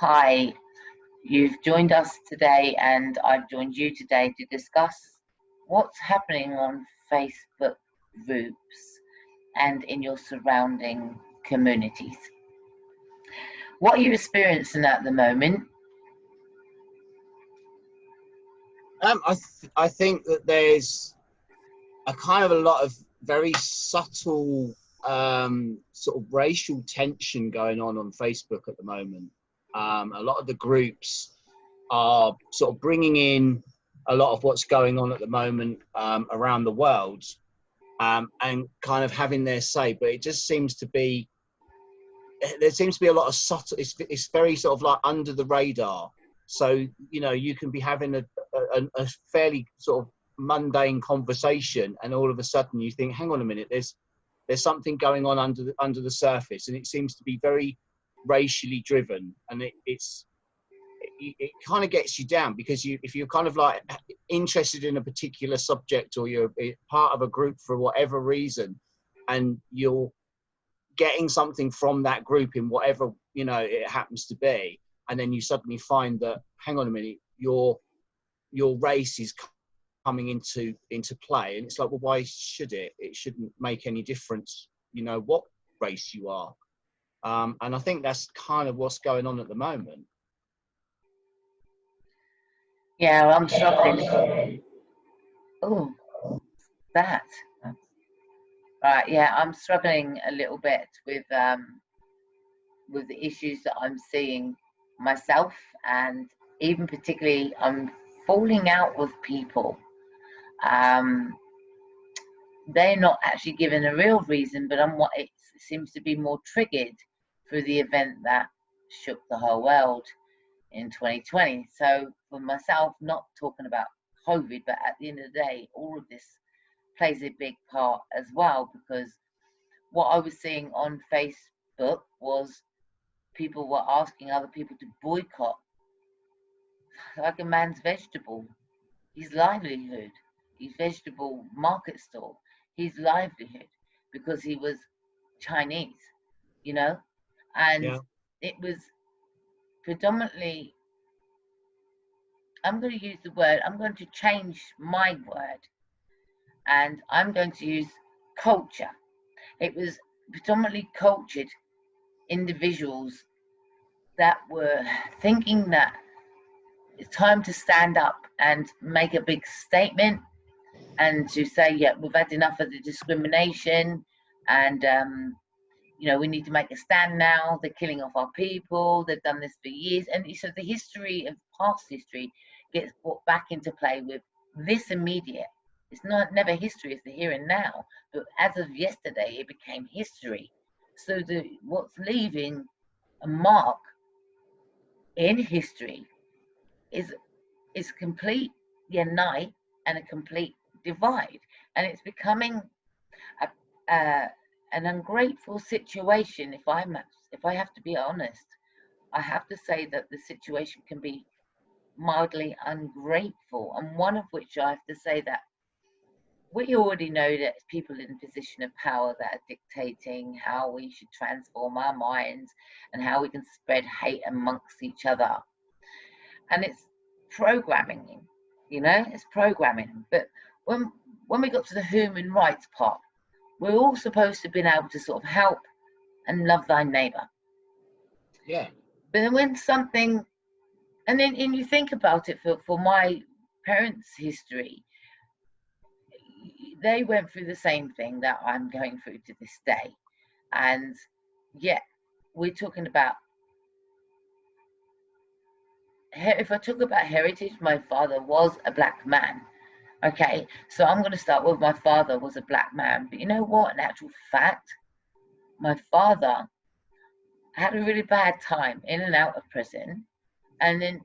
Hi, you've joined us today, and I've joined you today to discuss what's happening on Facebook groups and in your surrounding communities. What are you experiencing at the moment? I think that there's a kind of a lot of very subtle sort of racial tension going on Facebook at the moment. A lot of the groups are sort of bringing in a lot of what's going on at the moment around the world and kind of having their say, but it just seems to be, there seems to be a lot of subtle, it's very sort of like under the radar. So, you know, you can be having a fairly sort of mundane conversation, and all of a sudden you think, hang on a minute, there's something going on under the surface, and it seems to be very racially driven, and it kind of gets you down, because if you're kind of like interested in a particular subject, or you're part of a group for whatever reason, and you're getting something from that group in whatever, you know, it happens to be, and then you suddenly find that, hang on a minute, your race is coming into play, and it's like, well, why should it shouldn't make any difference, you know, what race you are. And I think that's kind of what's going on at the moment. Yeah, I'm struggling. Oh, that. Right, yeah, I'm struggling a little bit with the issues that I'm seeing myself, and even particularly I'm falling out with people. They're not actually given a real reason, but it seems to be more triggered through the event that shook the whole world in 2020. So for myself, not talking about COVID, but at the end of the day, all of this plays a big part as well, because what I was seeing on Facebook was people were asking other people to boycott, like a man's vegetable, his livelihood, his vegetable market stall, his livelihood, because he was Chinese, you know? And Yeah. it was predominantly, I'm going to use the word, I'm going to change my word, and I'm going to use culture. It was predominantly cultured individuals that were thinking that it's time to stand up and make a big statement, and to say, yeah, we've had enough of the discrimination, and you know, we need to make a stand now. They're killing off our people. They've done this for years, and so the history of past history gets brought back into play with this immediate. It's not never history; it's the here and now. But as of yesterday, it became history. So what's leaving a mark in history is complete unite and a complete divide, and it's becoming an ungrateful situation. If I have to be honest, I have to say that the situation can be mildly ungrateful, and one of which I have to say that we already know that people in a position of power that are dictating how we should transform our minds and how we can spread hate amongst each other. And it's programming, you know, it's programming. But when we got to the human rights part, we're all supposed to have been able to sort of help and love thy neighbor. Yeah. But then when something, and then and you think about it, for my parents' history, they went through the same thing that I'm going through to this day. And yet, we're talking about, if I talk about heritage, my father was a black man. Okay, so I'm going to start with my father was a black man. But you know what? In actual fact, my father had a really bad time in and out of prison, and then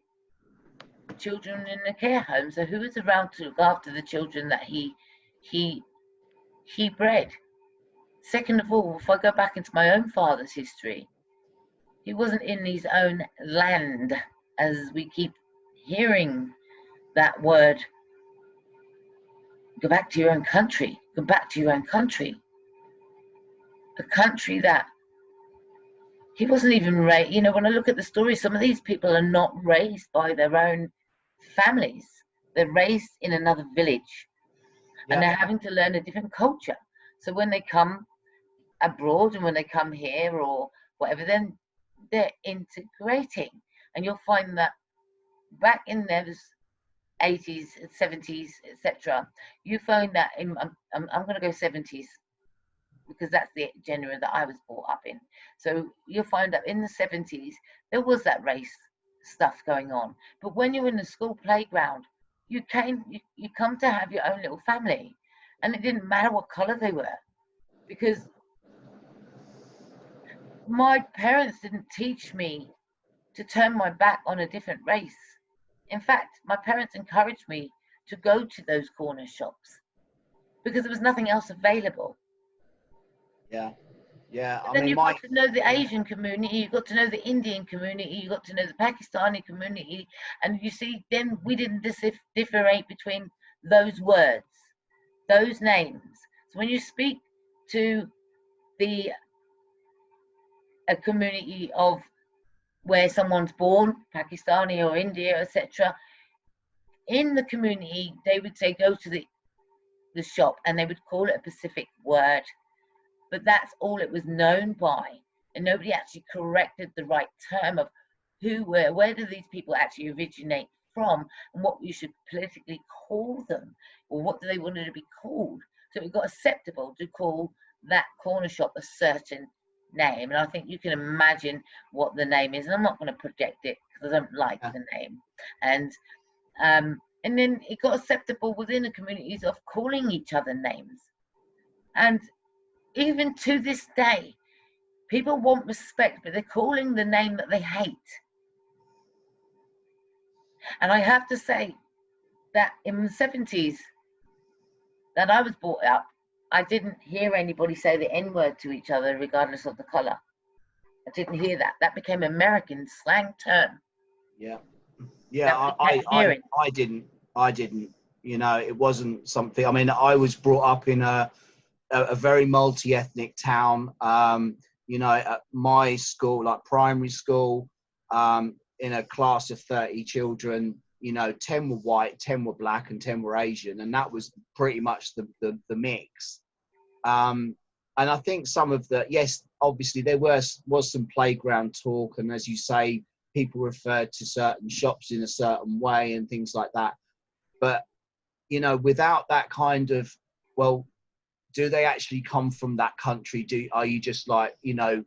children in the care home. So who was around to look after the children that he bred? Second of all, if I go back into my own father's history, he wasn't in his own land, as we keep hearing that word. Go back to your own country. Go back to your own country. A country that He wasn't even raised. You know, when I look at the story, some of these people are not raised by their own families. They're raised in another village, and Yeah, they're having to learn a different culture. So when they come abroad and when they come here or whatever, then they're integrating. And you'll find that back in those 80s, 70s, etc., you find that I'm going to go 70s because that's the genre that I was brought up in. So you'll find that in the 70s, there was that race stuff going on. But when you're in the school playground, you come to have your own little family. And it didn't matter what color they were, because my parents didn't teach me to turn my back on a different race. In fact, my parents encouraged me to go to those corner shops because there was nothing else available. yeah, yeah. But I then mean, you got to know the yeah, Asian community, you got to know the Indian community, you got to know the Pakistani community, and you see, then we didn't differentiate between those words, those names. So when you speak to the a community of where someone's born, Pakistani or India, etc., in the community, they would say go to the shop and they would call it a specific word, but that's all it was known by. And nobody actually corrected the right term of where do these people actually originate from and what you should politically call them, or what do they want to be called. So it got acceptable to call that corner shop a certain name. And I think you can imagine what the name is. And I'm not going to project it because I don't like yeah, the name. And then it got acceptable within the communities of calling each other names. And even to this day, people want respect, but they're calling the name that they hate. And I have to say that in the 70s that I was brought up, I didn't hear anybody say the N word to each other, regardless of the color. I didn't hear that. That became American slang term yeah, yeah. that we kept hearing. I didn't. You know, it wasn't something. I mean, I was brought up in a very multi-ethnic town. You know, at my school, like primary school, in a class of 30 children, you know, 10 were white, 10 were black, and 10 were Asian, and that was pretty much the mix. And I think some of the, yes, obviously there was some playground talk, and as you say, people referred to certain shops in a certain way and things like that. But you know, without that kind of, well, do they actually come from that country? Are you just like, you know,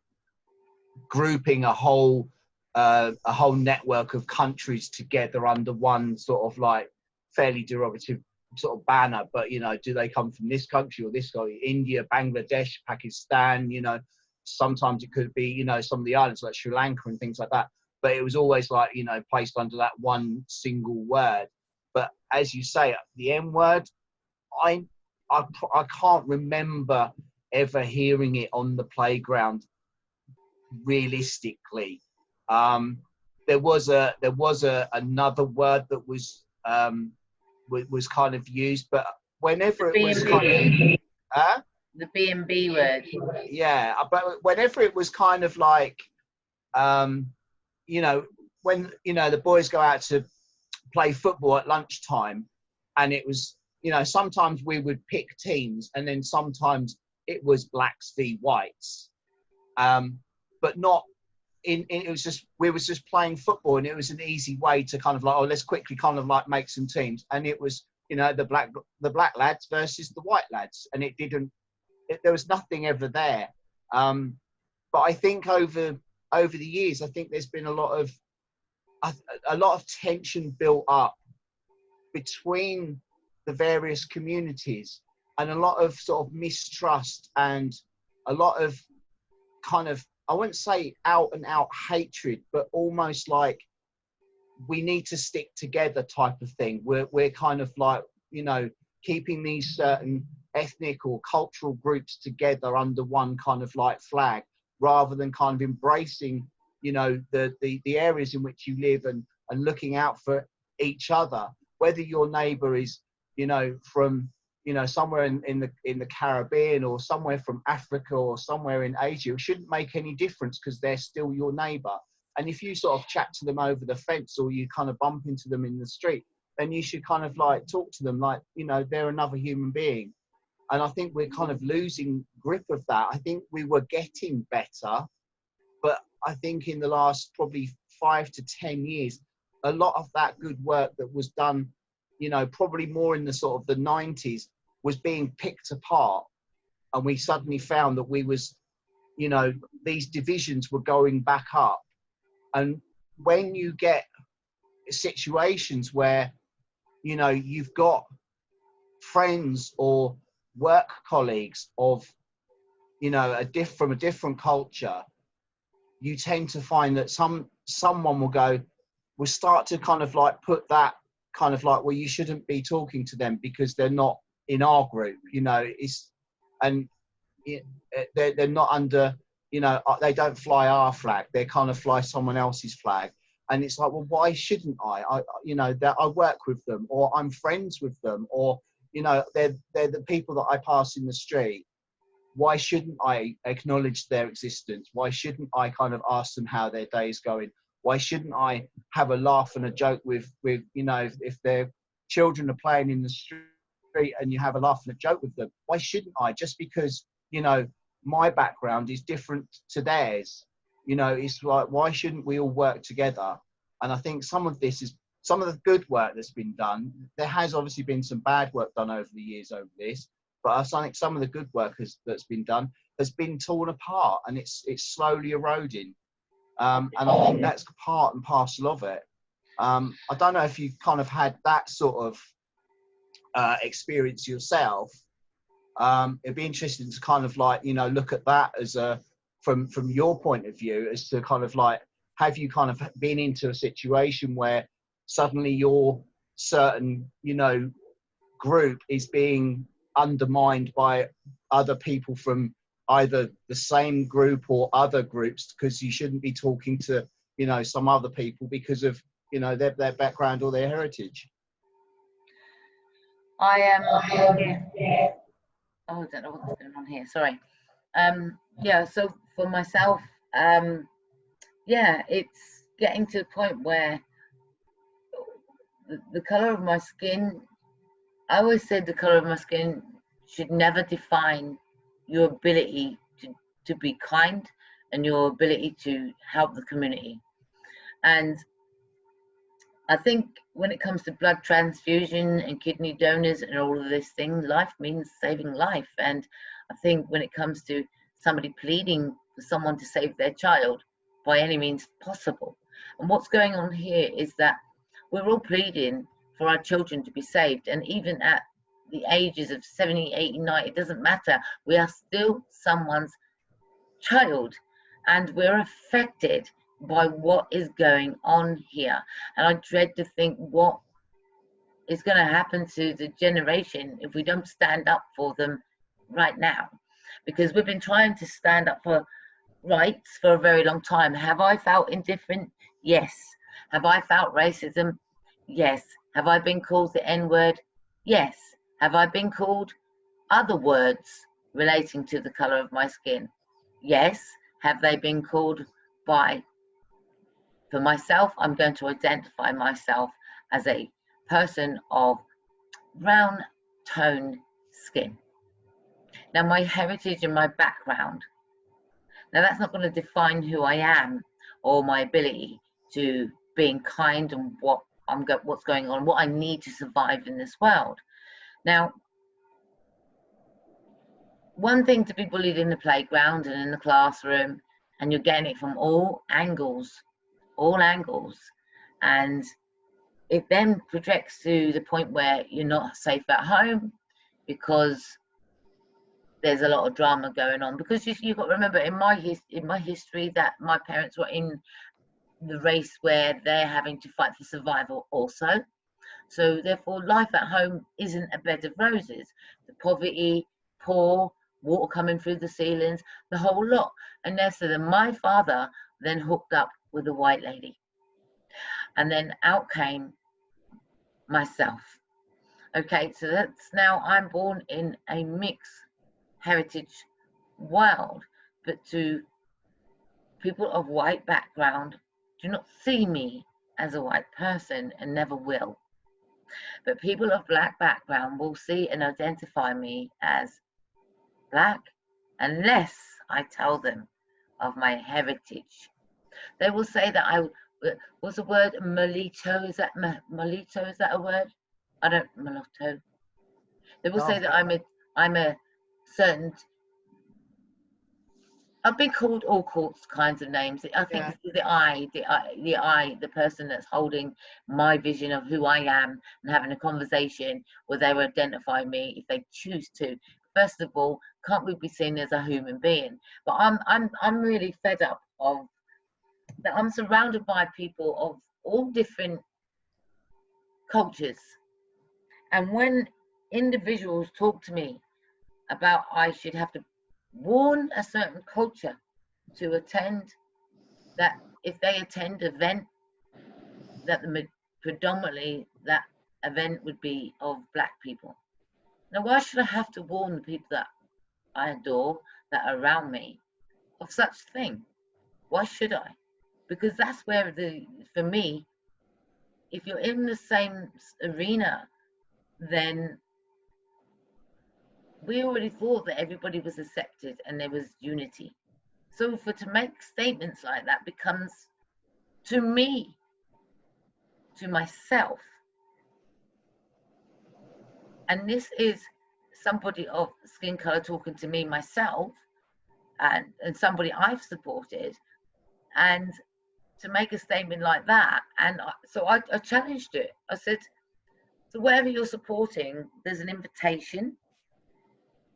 grouping a whole network of countries together under one sort of like fairly derogative sort of banner? But you know, do they come from this country or this country? India, Bangladesh, Pakistan? You know, sometimes it could be, you know, some of the islands like Sri Lanka and things like that. But it was always like, you know, placed under that one single word. But as you say, the N word, I can't remember ever hearing it on the playground realistically. There was another word that was kind of used, but whenever it was kind of, The B&B word. yeah, but whenever it was kind of like, you know, when, you know, the boys go out to play football at lunchtime, and it was, you know, sometimes we would pick teams, and then sometimes it was blacks v whites, but not it was just, we was just playing football, and it was an easy way to kind of like, oh, let's quickly kind of like make some teams, and it was, you know, the black lads versus the white lads, and there was nothing ever there. But I think over the years, I think there's been a lot of tension built up between the various communities, and a lot of sort of mistrust, and a lot of kind of, I wouldn't say out and out hatred, but almost like we need to stick together type of thing. We're kind of like, you know, keeping these certain ethnic or cultural groups together under one kind of like flag, rather than kind of embracing, you know, the areas in which you live, and looking out for each other, whether your neighbor is, you know, from, you know, somewhere in the Caribbean or somewhere from Africa or somewhere in Asia, it shouldn't make any difference because they're still your neighbor. And if you sort of chat to them over the fence or you kind of bump into them in the street, then you should kind of like talk to them like, you know, they're another human being. And I think we're kind of losing grip of that. I think we were getting better, but I think in the last probably 5 to 10 years, a lot of that good work that was done, you know, probably more in the sort of the 90s, was being picked apart. And we suddenly found that we was, you know, these divisions were going back up. And when you get situations where, you know, you've got friends or work colleagues of, you know, from a different culture, you tend to find that someone will start to kind of like put that kind of like, well, you shouldn't be talking to them because they're not in our group, you know, they're not under, you know, they don't fly our flag, they kind of fly someone else's flag. And it's like, well, why shouldn't I you know, that I work with them, or I'm friends with them, or, you know, they're the people that I pass in the street. Why shouldn't I acknowledge their existence? Why shouldn't I kind of ask them how their day is going? Why shouldn't I have a laugh and a joke with you know, if their children are playing in the street and you have a laugh and a joke with them? Why shouldn't I? Just because, you know, my background is different to theirs. You know, it's like, why shouldn't we all work together? And I think some of the good work that's been done. There has obviously been some bad work done over the years over this, but I think some of the good work that's been done has been torn apart, and it's slowly eroding. And I think that's part and parcel of it. I don't know if you've kind of had that sort of experience yourself. It'd be interesting to kind of like, you know, look at that as from your point of view, as to kind of like, have you kind of been into a situation where suddenly your certain, you know, group is being undermined by other people from either the same group or other groups, because you shouldn't be talking to, you know, some other people because of, you know, their background or their heritage? I am. Yeah. Oh, I don't know what's going on here. Sorry. Yeah. So for myself, yeah, it's getting to the point where the color of my skin. I always said the color of my skin should never define your ability to be kind and your ability to help the community. And I think when it comes to blood transfusion and kidney donors and all of this thing, life means saving life. And I think when it comes to somebody pleading for someone to save their child by any means possible. And what's going on here is that we're all pleading for our children to be saved. And even at the ages of 70, 80, 90, it doesn't matter. We are still someone's child, and we're affected by what is going on here. And I dread to think what is going to happen to the generation if we don't stand up for them right now, because we've been trying to stand up for rights for a very long time. Have I felt indifferent? Yes. Have I felt racism? Yes. Have I been called the N-word? Yes. Have I been called other words relating to the color of my skin? Yes. Have they been called by? For myself, I'm going to identify myself as a person of brown toned skin. Now, my heritage and my background, now that's not going to define who I am or my ability to being kind and what's going on, what I need to survive in this world. Now, one thing to be bullied in the playground and in the classroom, and you're getting it from all angles, and it then projects to the point where you're not safe at home because there's a lot of drama going on. Because you've got to remember, in my history, that my parents were in the race where they're having to fight for survival also. So therefore, life at home isn't a bed of roses. The poverty, poor, water coming through the ceilings, the whole lot. And then my father then hooked up with a white lady. And then out came myself. Okay, so that's now I'm born in a mixed heritage world, but to people of white background do not see me as a white person and never will. But people of black background will see and identify me as black unless I tell them of my heritage. They will say that I was the word mulatto. Is that mulatto? Is that a word? I don't mulatto. They will say No. that I'm a certain. I've been called all kinds of names. I think Yeah. it's the person that's holding my vision of who I am and having a conversation where they will identify me if they choose to. First of all, can't we be seen as a human being? But I'm really fed up of that. I'm surrounded by people of all different cultures, and when individuals talk to me about I should have to warn a certain culture to attend, that if they attend an event that predominantly that event would be of black people. Now, why should I have to warn the people that I adore, that are around me, of such thing? Why should I? Because that's where for me, if you're in the same arena, then we already thought that everybody was accepted and there was unity. So for to make statements like that becomes, to me, to myself, and this is somebody of skin color talking to me myself, and somebody I've supported, and to make a statement like that, and so I challenged it. I said, so wherever you're supporting, there's an invitation,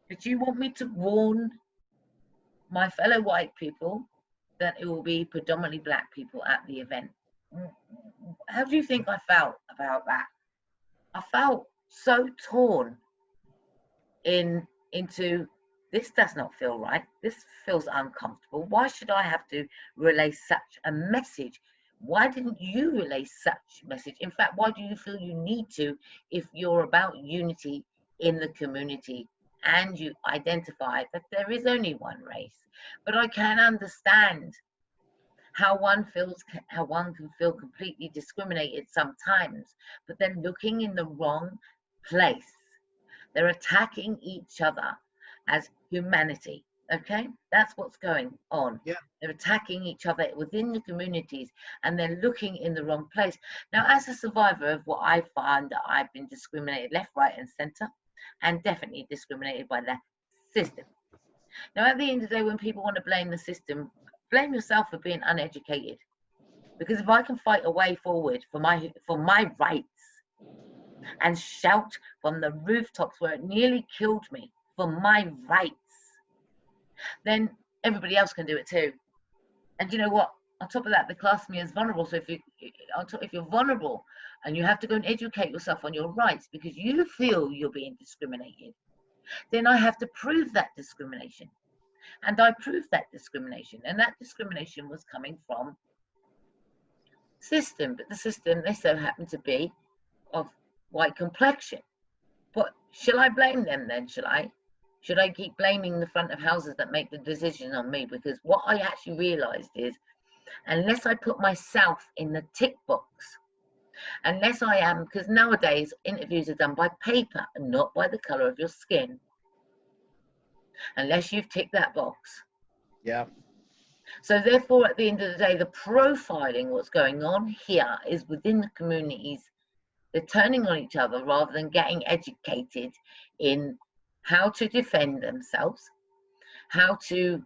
but you want me to warn my fellow white people that it will be predominantly black people at the event. How do you think I felt about that? I felt so torn into, this does not feel right. This feels uncomfortable. Why should I have to relay such a message? Why didn't you relay such a message? In fact, why do you feel you need to if you're about unity in the community and you identify that there is only one race? But I can understand how one can feel completely discriminated sometimes, but then looking in the wrong place. They're attacking each other as humanity. Okay, that's what's going on. Yeah. They're attacking each other within the communities, and they're looking in the wrong place. Now, as a survivor of what I find, that I've been discriminated left, right, and centre, and definitely discriminated by the system. Now, at the end of the day, when people want to blame the system, blame yourself for being uneducated. Because if I can fight a way forward for my rights and shout from the rooftops where it nearly killed me for my rights, then everybody else can do it too. And you know what? On top of that, they class me as vulnerable. So if you're vulnerable and you have to go and educate yourself on your rights because you feel you're being discriminated, then I have to prove that discrimination. And I proved that discrimination. And that discrimination was coming from system, but the system, they so happen to be of white complexion. But shall I blame them then? Should I keep blaming the front of houses that make the decision on me? Because what I actually realized is, unless I put myself in the tick box, unless I am, because nowadays interviews are done by paper and not by the color of your skin, unless you've ticked that box. Yeah. So therefore, at the end of the day, the profiling, what's going on here is within the communities, they're turning on each other rather than getting educated in how to defend themselves, how to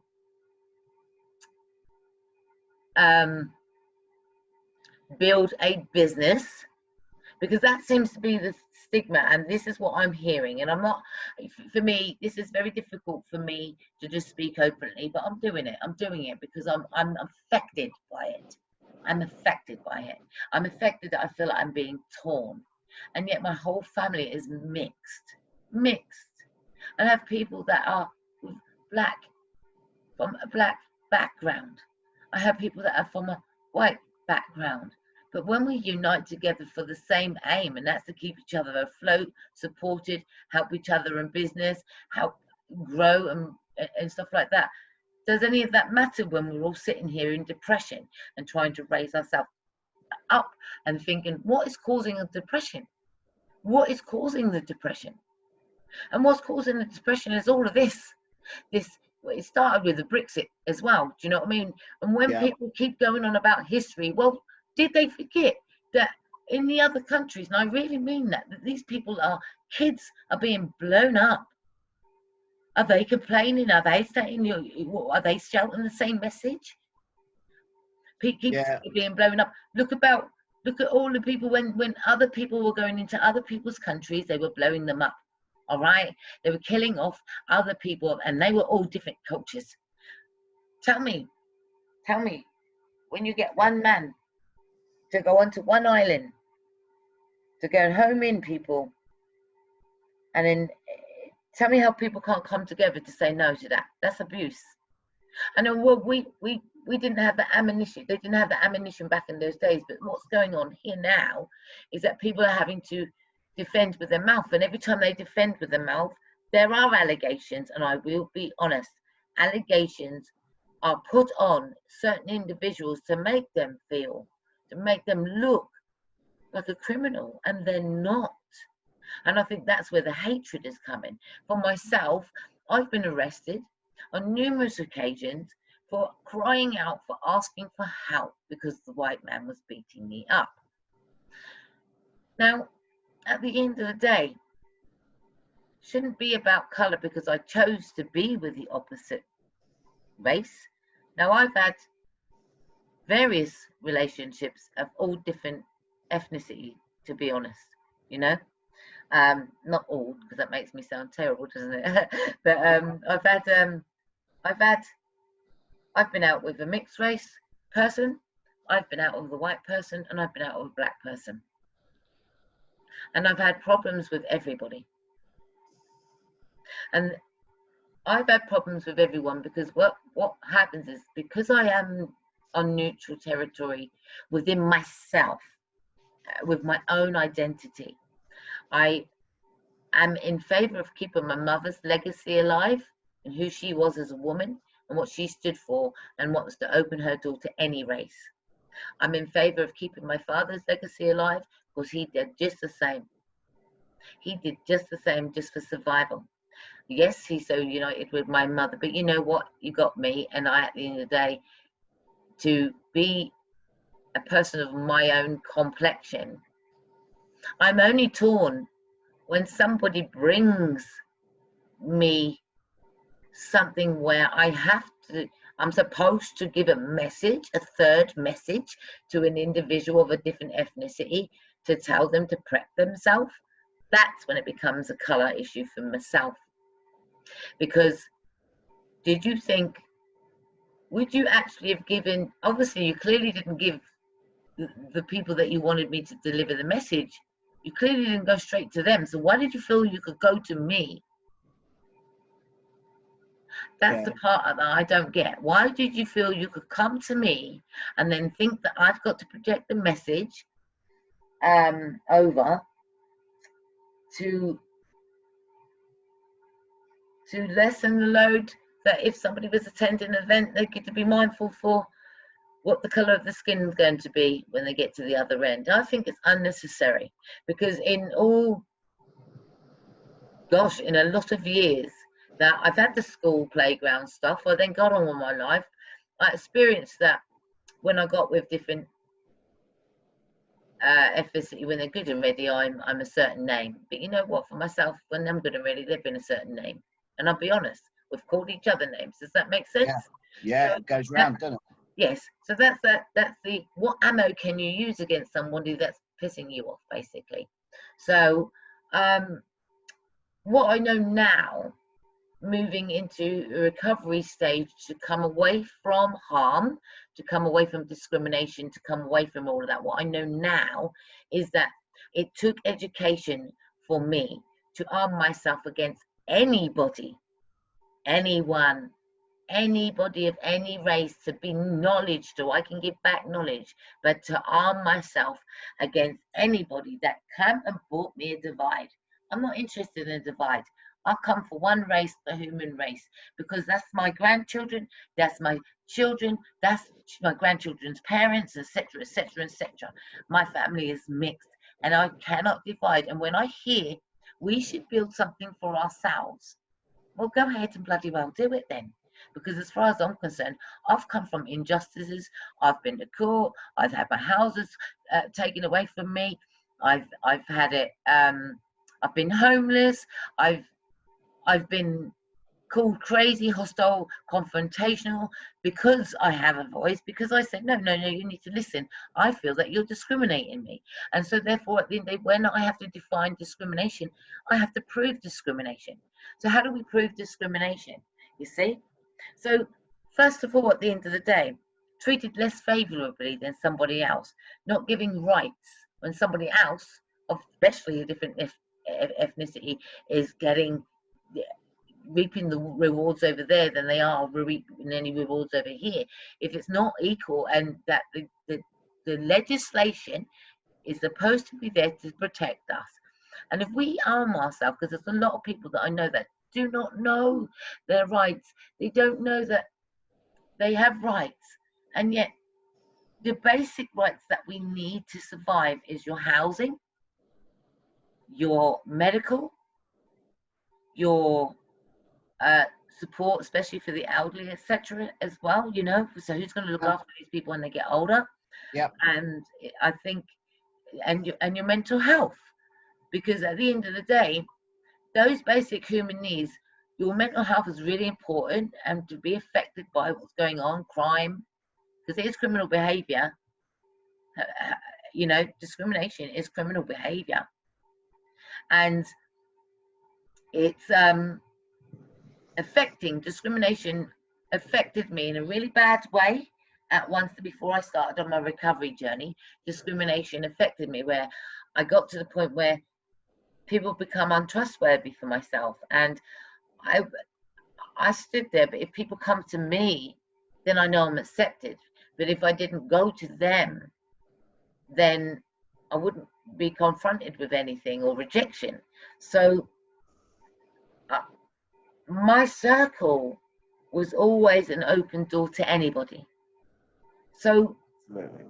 build a business, because that seems to be the stigma, and this is what I'm hearing. And I'm not, for me, this is very difficult for me to just speak openly, but I'm doing it because I'm affected by it. I'm affected by it. I'm affected that I feel like I'm being torn, and yet my whole family is mixed. I have people that are black, from a black background. I have people that are from a white background. But when we unite together for the same aim, and that's to keep each other afloat, supported, help each other in business, help grow and stuff like that, does any of that matter when we're all sitting here in depression and trying to raise ourselves up and thinking, what is causing a depression? What is causing the depression? And what's causing the depression is all of this. It started with the Brexit as well. Do you know what I mean? And when people keep going on about history, well, did they forget that in the other countries, and I really mean that these kids are being blown up? Are they complaining? Are they saying, are they shouting the same message? Keep being blown up. Look at all the people when other people were going into other people's countries, they were blowing them up. All right, they were killing off other people, and they were all different cultures. Tell me, when you get one man to go onto one island to go and home in people, and then tell me how people can't come together to say no to that. That's abuse. And then, well, we didn't have the ammunition. They didn't have the ammunition back in those days. But what's going on here now is that people are having to defend with their mouth, and every time they defend with their mouth, there are allegations, and I will be honest, allegations are put on certain individuals to make them look like a criminal, and they're not. And I think that's where the hatred is coming. For myself, I've been arrested on numerous occasions for crying out, for asking for help because the white man was beating me up. Now, at the end of the day, shouldn't be about color because I chose to be with the opposite race. Now, I've had various relationships of all different ethnicity, to be honest, you know. Not all, because that makes me sound terrible, doesn't it? But I've been out with a mixed race person, I've been out with a white person, and I've been out with a black person. And I've had problems with everybody. And I've had problems with everyone because what happens is, because I am on neutral territory within myself, with my own identity, I am in favor of keeping my mother's legacy alive and who she was as a woman and what she stood for and what was to open her door to any race. I'm in favor of keeping my father's legacy alive because he did just the same. He did just the same, just for survival. Yes, he's so united with my mother, but you know what? You got me, and I, at the end of the day, to be a person of my own complexion, I'm only torn when somebody brings me something where I'm supposed to give a message, a third message to an individual of a different ethnicity to tell them to prep themselves. That's when it becomes a color issue for myself. Because would you actually have given, obviously you clearly didn't give the people that you wanted me to deliver the message, you clearly didn't go straight to them. So why did you feel you could go to me? That's the part that I don't get. Why did you feel you could come to me and then think that I've got to project the message over to lessen the load, that if somebody was attending an event, they get to be mindful for what the color of the skin is going to be when they get to the other end. I think it's unnecessary, because in a lot of years that I've had the school playground stuff, I then got on with my life. I experienced that when I got with different ethnicity, when they're good and ready, I'm a certain name. But you know what? For myself, when I'm good and ready, they've been a certain name. And I'll be honest, we've called each other names. Does that make sense? Yeah, so it goes round, doesn't it? Yes. So that's the what ammo can you use against somebody that's pissing you off, basically. So what I know now, moving into a recovery stage, to come away from harm, to come away from discrimination, to come away from all of that, what I know now is that it took education for me to arm myself against anybody, anyone anybody of any race to be knowledge to. I can give back knowledge, but to arm myself against anybody that come and brought me a divide. I'm not interested in a divide. I'll come for one race, the human race, because that's my grandchildren, that's my children, that's my grandchildren's parents, etc., etc., etc. My family is mixed, and I cannot divide. And when I hear we should build something for ourselves, well, go ahead and bloody well do it then. Because as far as I'm concerned, I've come from injustices. I've been to court. I've had my houses taken away from me. I've had it. I've been homeless. I've been called crazy, hostile, confrontational, because I have a voice, because I said, no, no, no, you need to listen. I feel that you're discriminating me. And so therefore, at the end of the day, when I have to define discrimination, I have to prove discrimination. So how do we prove discrimination? You see? So first of all, at the end of the day, treated less favorably than somebody else, not giving rights when somebody else, especially a different ethnicity, is getting reaping the rewards over there than they are reaping any rewards over here. If it's not equal, and that the legislation is supposed to be there to protect us, and if we arm ourselves, because there's a lot of people that I know that do not know their rights, they don't know that they have rights, and yet the basic rights that we need to survive is your housing, your medical, your support, especially for the elderly, etc. as well, you know. So who's going to look after these people when they get older? Yeah. And I think, and your mental health, because at the end of the day, those basic human needs, your mental health is really important, and to be affected by what's going on, crime, because it is criminal behavior. You know, discrimination is criminal behavior, and it's discrimination affected me in a really bad way at once. Before I started on my recovery journey, discrimination affected me, where I got to the point where people become untrustworthy for myself, and I stood there. But if people come to me, then I know I'm accepted. But if I didn't go to them, then I wouldn't be confronted with anything or rejection. So my circle was always an open door to anybody. So,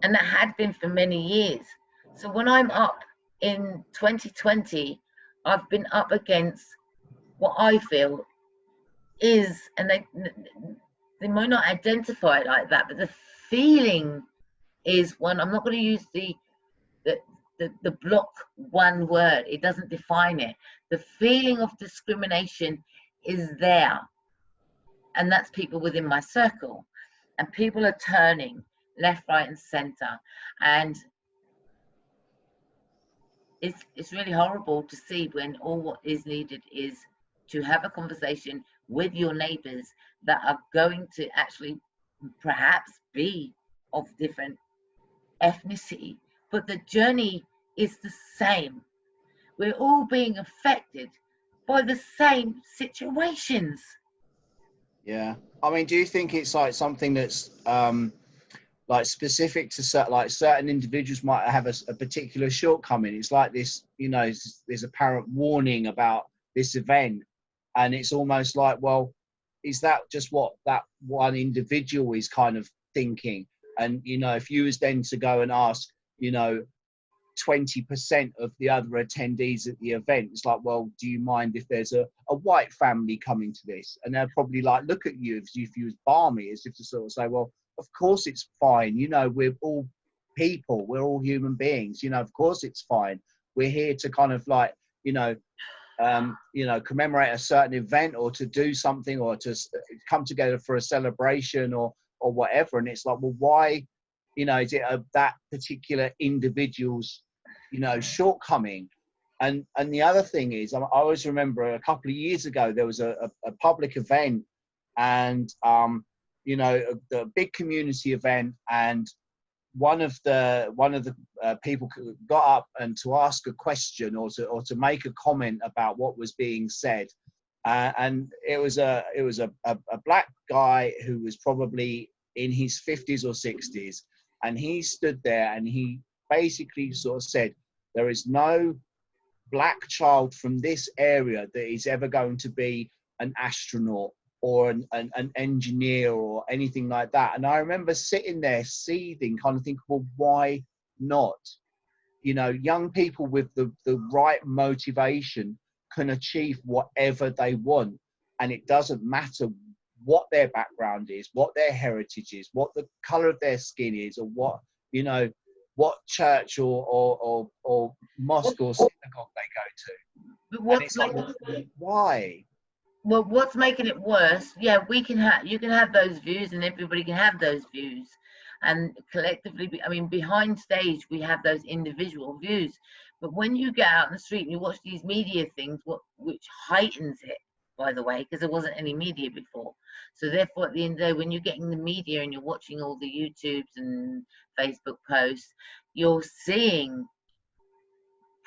and that had been for many years. So when I'm up in 2020, I've been up against what I feel is, and they might not identify it like that, but the feeling is one. I'm not going to use the block one word. It doesn't define it. The feeling of discrimination is there, and that's people within my circle, and people are turning left, right, and center, and it's really horrible to see when all what is needed is to have a conversation with your neighbors that are going to actually perhaps be of different ethnicity, but the journey is the same. We're all being affected by the same situations. Yeah. I mean, do you think it's like something that's like specific to certain individuals might have a particular shortcoming? It's like this, you know, there's apparent warning about this event, and it's almost like, well, is that just what that one individual is kind of thinking? And, you know, if you was then to go and ask, you know, 20% of the other attendees at the event, it's like, well, do you mind if there's a white family coming to this? And they'll probably like look at you if you was balmy, as if to sort of say, well, of course it's fine. You know, we're all people, we're all human beings. You know, of course it's fine. We're here to kind of like, you know, commemorate a certain event, or to do something, or to come together for a celebration, or whatever. And it's like, well, why, you know, is it that particular individual's, you know, shortcoming? And the other thing is, I always remember a couple of years ago, there was a public event, and you know, a big community event, and one of the people got up and to ask a question, or to make a comment about what was being said, And it was a black guy who was probably in his 50s or 60s, and he stood there and he basically sort of said, there is no black child from this area that is ever going to be an astronaut or an engineer or anything like that. And I remember sitting there seething, kind of thinking, well, why not? You know, young people with the right motivation can achieve whatever they want. And it doesn't matter what their background is, what their heritage is, what the color of their skin is, or what, you know, what church or mosque or synagogue they go to. But And it's like, well, why? well, what's making it worse? Yeah, we can have, you can have those views, and everybody can have those views, and collectively, I mean, behind stage, we have those individual views. But when you get out in the street and you watch these media things, which heightens it, by the way, because there wasn't any media before. So therefore, at the end of the day, when you're getting the media and you're watching all the YouTubes and Facebook posts, you're seeing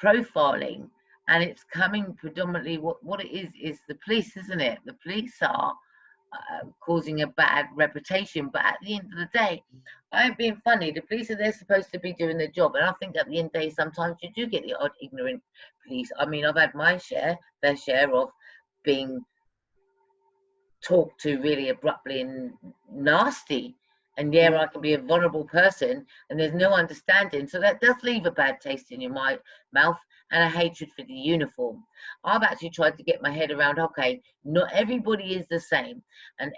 profiling, and it's coming predominantly, what it is the police, isn't it? The police are causing a bad reputation, but at the end of the day, I ain't being funny, the police are, they're supposed to be doing their job, and I think at the end of the day, sometimes you do get the odd ignorant police. I mean, I've had my fair share of being talked to really abruptly and nasty, and yeah, I can be a vulnerable person and there's no understanding, so that does leave a bad taste in your mouth, and a hatred for the uniform. I've actually tried to get my head around, okay, not everybody is the same, and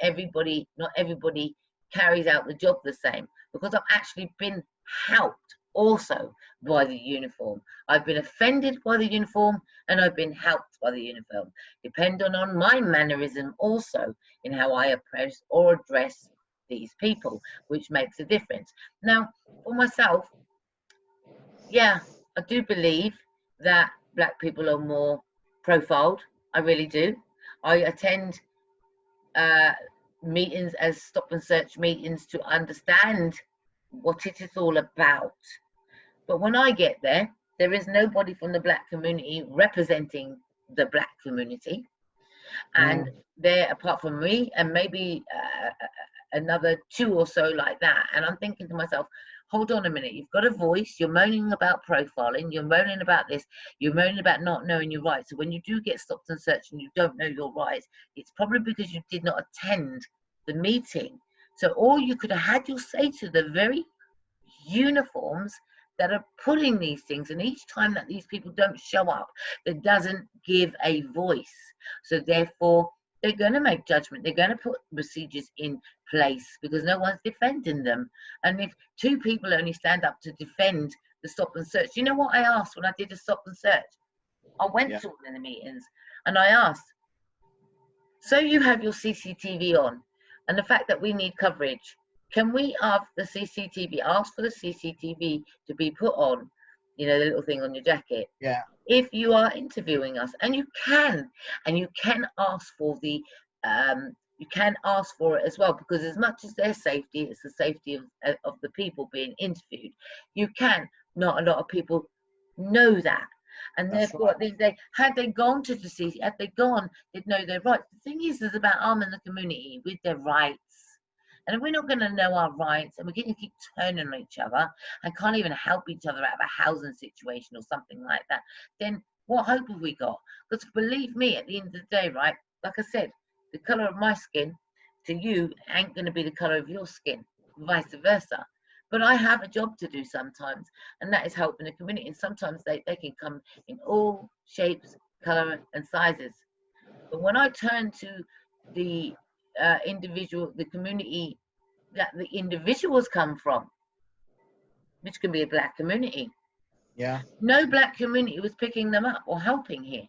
not everybody carries out the job the same, because I've actually been helped also by the uniform. I've been offended by the uniform, and I've been helped by the uniform, depending on my mannerism also in how I approach or address these people, which makes a difference. Now, for myself, yeah, I do believe that black people are more profiled. I really do. I attend meetings as stop and search meetings to understand what it is all about. But when I get there, there is nobody from the black community representing the black community. And there, apart from me and maybe another two or so like that. And I'm thinking to myself, hold on a minute, you've got a voice, you're moaning about profiling, you're moaning about this, you're moaning about not knowing your rights. So when you do get stopped and searched and you don't know your rights, it's probably because you did not attend the meeting. So all you could have had your say to the very uniforms that are putting these things, and each time that these people don't show up, that doesn't give a voice. So therefore, they're going to make judgment. They're going to put procedures in place because no one's defending them. And if two people only stand up to defend the stop and search, you know what I asked when I did a stop and search? I went to one of the meetings and I asked, so you have your CCTV on, and the fact that we need coverage, can we have the CCTV, ask for the CCTV to be put on, you know, the little thing on your jacket? Yeah. If you are interviewing us, and you can ask for the you can ask for it as well, because as much as their safety, it's the safety of the people being interviewed. You can, not a lot of people know that, and therefore had they gone to the CC, had they gone, they'd know their rights. The thing is about arming the community with their rights. And if we're not going to know our rights, and we're going to keep turning on each other and can't even help each other out of a housing situation or something like that, then what hope have we got? Because believe me, at the end of the day, right, like I said, the colour of my skin to you ain't going to be the colour of your skin, vice versa. But I have a job to do sometimes, and that is helping the community. And sometimes they can come in all shapes, colour and sizes. But when I turn to the the community that the individuals come from, which can be a black community, no black community was picking them up or helping here.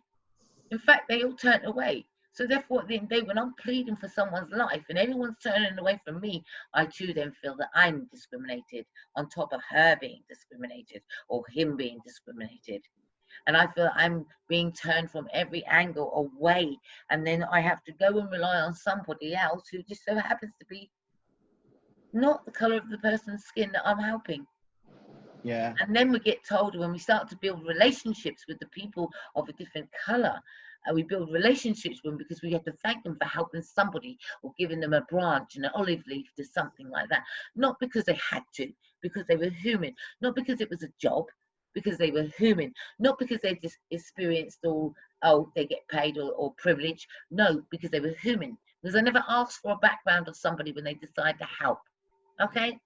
In fact, they all turned away. So therefore, at the end of the day, when I'm pleading for someone's life and everyone's turning away from me, I too then feel that I'm discriminated on top of her being discriminated or him being discriminated. And I feel I'm being turned from every angle away, and then I have to go and rely on somebody else who just so happens to be not the colour of the person's skin that I'm helping. Yeah. And then we get told, when we start to build relationships with the people of a different colour, And we build relationships with them because we have to thank them for helping somebody or giving them a branch and an olive leaf to something like that. Not because they had to, because they were human. Not because it was a job, because they were human. Not because they just experienced all, oh, they get paid or privilege. No, because they were human. Because I never asked for a background of somebody when they decide to help. Okay?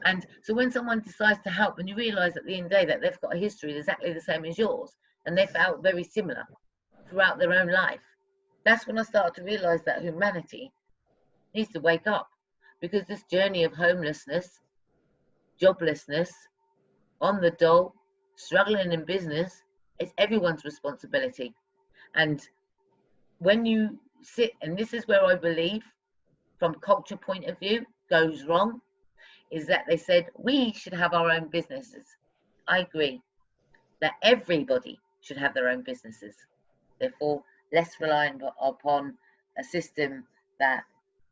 And so when someone decides to help, and you realize at the end of the day that they've got a history exactly the same as yours, and they felt very similar throughout their own life, that's when I started to realize that humanity needs to wake up, because this journey of homelessness, joblessness, on the dole, struggling in business, it's everyone's responsibility. And when you sit, and this is where I believe from culture point of view goes wrong, is that they said we should have our own businesses. I agree that everybody should have their own businesses, therefore less reliant upon a system that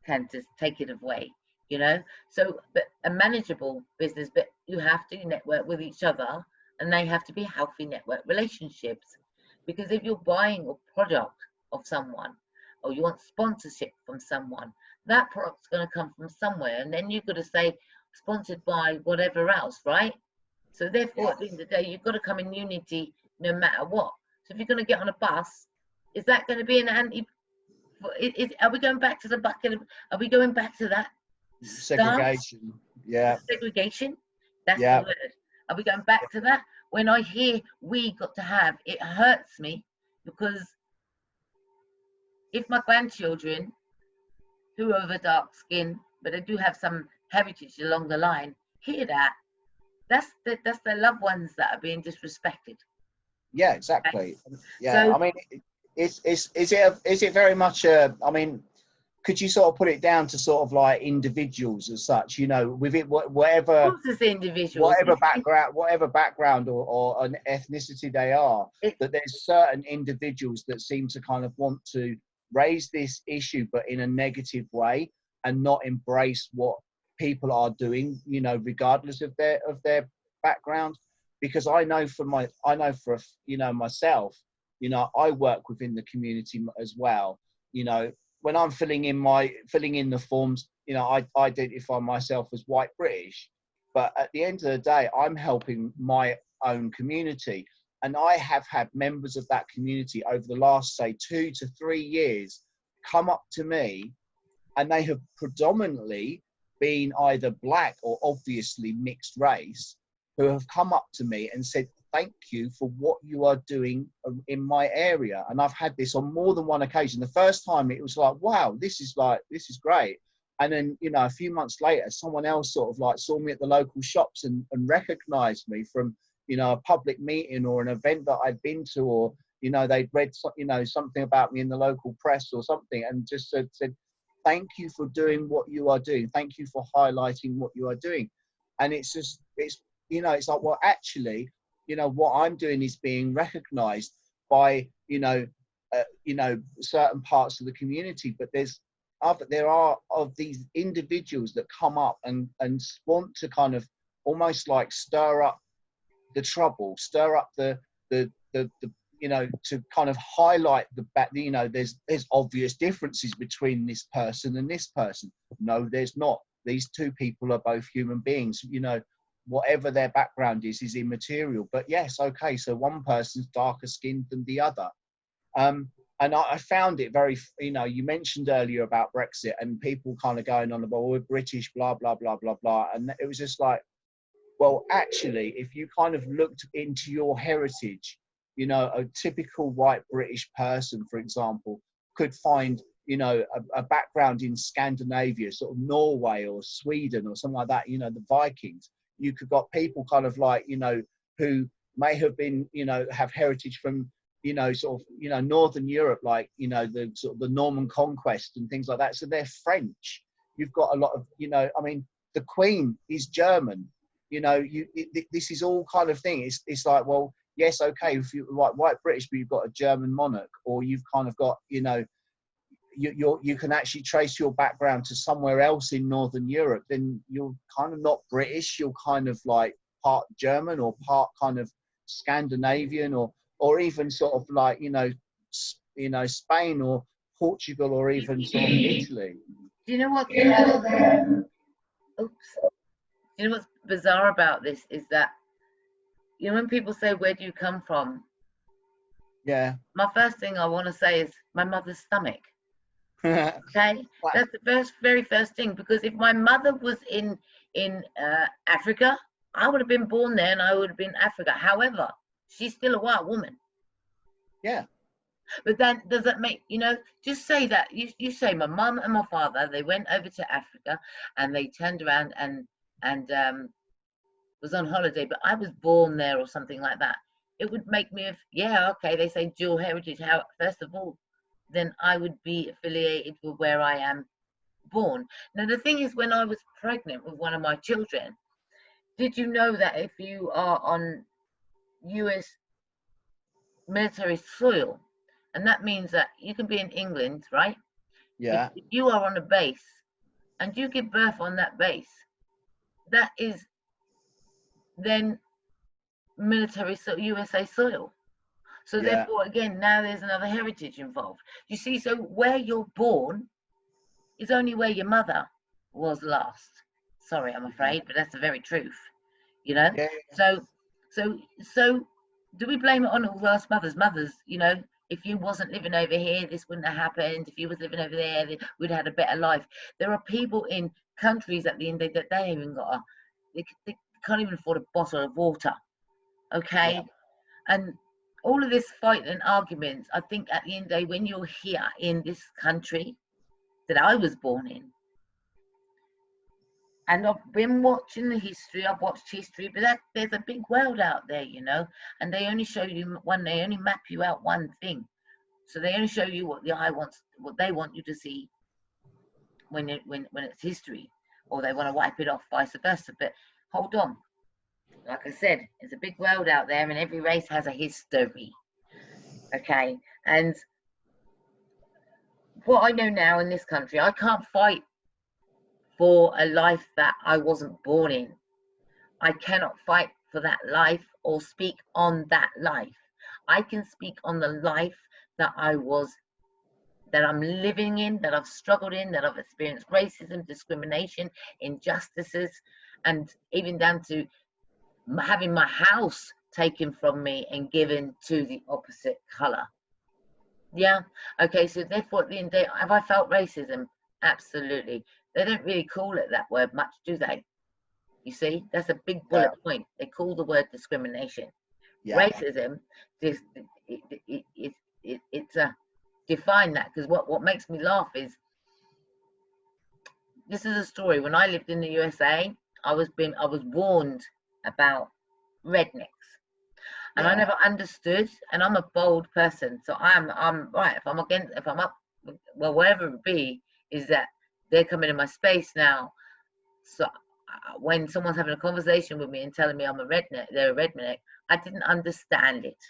can just take it away, you know. So but a manageable business, but you have to network with each other, and they have to be healthy network relationships. Because if you're buying a product of someone, or you want sponsorship from someone, that product's going to come from somewhere, and then you've got to say sponsored by whatever else, right? So therefore, at the end of the day, you've got to come in unity no matter what. So if you're going to get on a bus, is that going to be an anti? Are we going back to the bucket? Are we going back to that segregation? Yeah. Segregation. That's Yeah. the word. Are we going back to that? When I hear we got to have, it hurts me, because if my grandchildren, who are of a dark skin, but they do have some heritage along the line, hear that, that's their loved ones that are being disrespected. Yeah, exactly. Yeah, So I mean, is it very much a? I mean, could you sort of put it down to sort of like individuals as such? You know, with it, whatever individuals, whatever background or an ethnicity they are, that there's certain individuals that seem to kind of want to raise this issue, but in a negative way, and not embrace what people are doing. You know, regardless of their background. Because I know for myself, you know, I work within the community as well. You know, when I'm filling in the forms, you know, I identify myself as white British, but at the end of the day, I'm helping my own community. And I have had members of that community over the last, say, 2 to 3 years come up to me, and they have predominantly been either black or obviously mixed race, who have come up to me and said, thank you for what you are doing in my area. And I've had this on more than one occasion. The first time it was like, wow, this is great. And then, you know, a few months later, someone else sort of like saw me at the local shops and recognized me from, you know, a public meeting or an event that I'd been to, or, you know, they'd read, you know, something about me in the local press or something, and just said, thank you for doing what you are doing. Thank you for highlighting what you are doing. And it's you know, it's like, well, actually, you know, what I'm doing is being recognized by, you know, certain parts of the community, but there are of these individuals that come up and want to kind of almost like stir up the trouble, stir up the you know, to kind of highlight you know, there's obvious differences between this person and this person. No, there's not. These two people are both human beings. You know, whatever their background is immaterial. But yes, okay, so one person's darker skinned than the other. And I found it very, you know, you mentioned earlier about Brexit and people kind of going on about, well, we're British, blah, blah, blah, blah, blah. And it was just like, well, actually, if you kind of looked into your heritage, you know, a typical white British person, for example, could find, you know, a background in Scandinavia, sort of Norway or Sweden or something like that, you know, the Vikings. You could got people kind of like, you know, who may have been, you know, have heritage from, you know, sort of, you know, Northern Europe, like, you know, the sort of the Norman conquest and things like that. So they're French. You've got a lot of, you know, I mean, the Queen is German. You know, this is all kind of thing. It's like, well, yes, okay, if you're like white British, but you've got a German monarch, or you've kind of got, you know, you can actually trace your background to somewhere else in Northern Europe, then you're kind of not British. You're kind of like part German or part kind of Scandinavian, or even sort of like, you know, you know, Spain or Portugal or even sort of Italy. Do you know what? Oops. You know what's bizarre about this is that, you know, when people say, "Where do you come from?" Yeah. My first thing I want to say is my mother's stomach. Wow. Okay, that's the very first thing, because if my mother was in Africa, I would have been born there and I would have been Africa. However, she's still a white woman. Yeah. But then does that make, you know, just say that you say my mum and my father, they went over to Africa and they turned around and was on holiday, but I was born there or something like that. It would make me, yeah, okay, they say dual heritage. How, first of all, then I would be affiliated with where I am born. Now, the thing is, when I was pregnant with one of my children, did you know that if you are on US military soil, and that means that you can be in England, right? Yeah. If you are on a base and you give birth on that base, that is then military USA soil. So Yeah. therefore, again, now there's another heritage involved. You see, so where you're born is only where your mother was last. Sorry, I'm Yeah. afraid, but that's the very truth. You know. Yeah. So, so, do we blame it on all those mothers? You know, if you wasn't living over here, this wouldn't have happened. If you was living over there, we'd have had a better life. There are people in countries at the end of the day that they ain't even got they can't even afford a bottle of water. Yeah. Okay, and all of this fight and arguments, I think at the end of the day, when you're here in this country that I was born in, and I've been watching the history, I've watched history, but there's a big world out there, you know, and they only show you one, they only map you out one thing. So they only show you what the eye wants, what they want you to see when it's history, or they want to wipe it off, vice versa. But hold on, like I said, there's a big world out there, and every race has a history. Okay, and what I know now in this country, I can't fight for a life that I wasn't born in. I cannot fight for that life or speak on that life. I can speak on the life that that I'm living in, that I've struggled in, that I've experienced racism, discrimination, injustices, and even down to having my house taken from me and given to the opposite color. Yeah. Okay. So therefore, at the end of the day, have I felt racism? Absolutely. They don't really call it that word much, do they? You see, that's a big Yeah. bullet point. They call the word discrimination. Yeah. Racism, this it's a define that, because what makes me laugh is, this is a story. When I lived in the USA, I was warned about rednecks, and I Yeah. never understood. And I'm a bold person, so I'm right. If I'm up, well, wherever it be, is that they're coming in my space now. So when someone's having a conversation with me and telling me I'm a redneck, they're a redneck, I didn't understand it.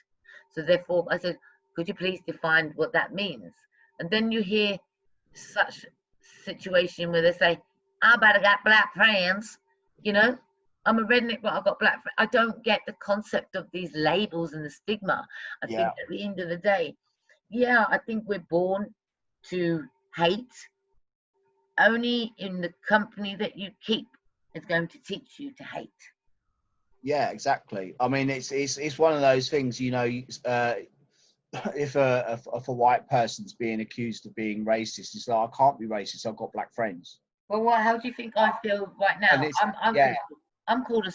So therefore, I said, could you please define what that means? And then you hear such situation where they say, I better got black friends, you know, I'm a redneck, but I've got black friends. I don't get the concept of these labels and the stigma. I think Yeah. at the end of the day, yeah, I think we're born to hate. Only in the company that you keep is going to teach you to hate. Yeah, exactly. I mean, it's one of those things, you know, if a white person's being accused of being racist, it's like, I can't be racist. I've got black friends. Well, how do you think I feel right And now? it's, yeah, I'm called a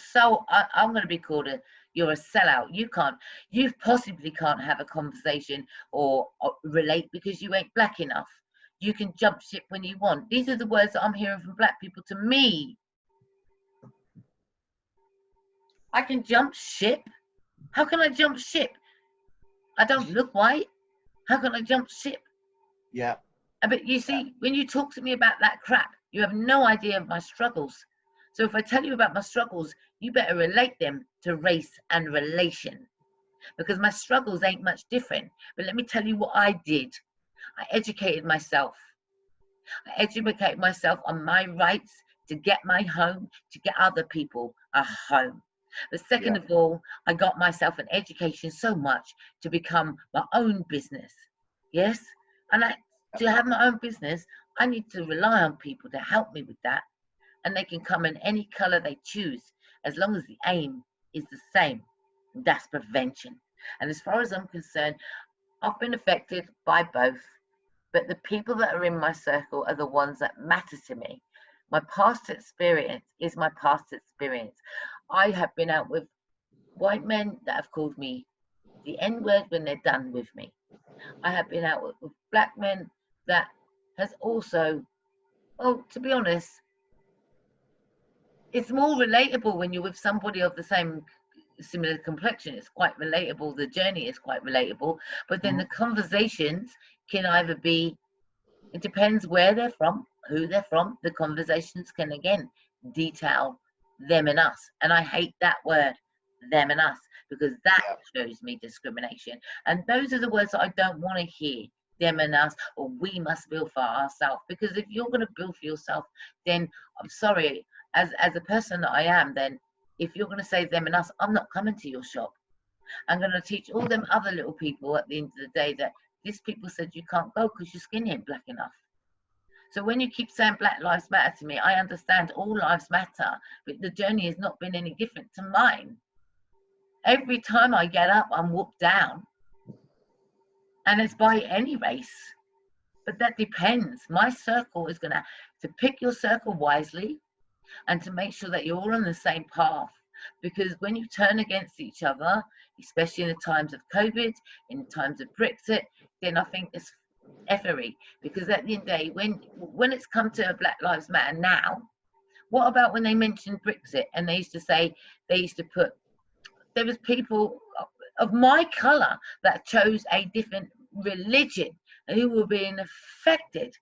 I'm going to be called you're a sellout. You possibly can't have a conversation or relate because you ain't black enough. You can jump ship when you want. These are the words that I'm hearing from black people to me. I can jump ship. How can I jump ship? I don't look white. How can I jump ship? yeah, But you see, when you talk to me about that crap, you have no idea of my struggles. So if I tell you about my struggles, you better relate them to race and relation, because my struggles ain't much different. But let me tell you what I did. I educated myself. I educated myself on my rights to get my home, to get other people a home. But yeah, second of all, I got myself an education so much to become my own business. Yes, and to have my own business, I need to rely on people to help me with that, and they can come in any color they choose as long as the aim is the same. That's prevention. And as far as I'm concerned, I've been affected by both, but the people that are in my circle are the ones that matter to me. My past experience is my past experience. I have been out with white men that have called me the N word when they're done with me. I have been out with black men that has also, well, to be honest, it's more relatable when you're with somebody of the same similar complexion. It's quite relatable. The journey is quite relatable, but then the conversations can either be, it depends where they're from, who they're from. The conversations can again detail them and us, and I hate that word, them and us, because that shows me discrimination. And those are the words that I don't want to hear, them and us, or we must build for ourselves. Because if you're going to build for yourself, then I'm sorry, as a person that I am, then if you're going to say them and us, I'm not coming to your shop. I'm going to teach all them other little people at the end of the day that these people said you can't go because your skin ain't black enough. So when you keep saying Black Lives Matter to me, I understand all lives matter, but the journey has not been any different to mine. Every time I get up, I'm whooped down. And it's by any race. But that depends. My circle is going to pick your circle wisely and to make sure that you're all on the same path. Because when you turn against each other, especially in the times of COVID, in the times of Brexit, then I think it's effery. Because at the end of the day, when it's come to Black Lives Matter now, what about when they mentioned Brexit and they used to say, they used to put, there was people of my colour that chose a different religion who were being affected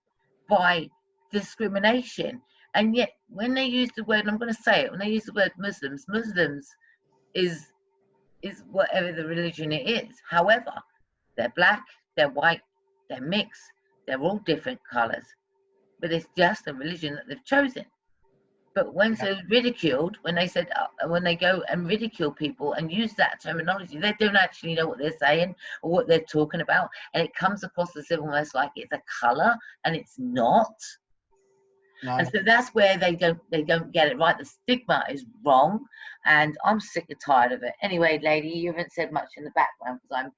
by discrimination. And yet when they use the word, I'm going to say it, when they use the word Muslims is whatever the religion it is. However, they're black, they're white, they're mixed, they're all different colours, but it's just a religion that they've chosen. But when they're ridiculed, when they said, when they go and ridicule people and use that terminology, they don't actually know what they're saying or what they're talking about, and it comes across as almost like it's a colour, and it's not. No. And so that's where they don't get it right. The stigma is wrong, and I'm sick and tired of it. Anyway, lady, you haven't said much in the background because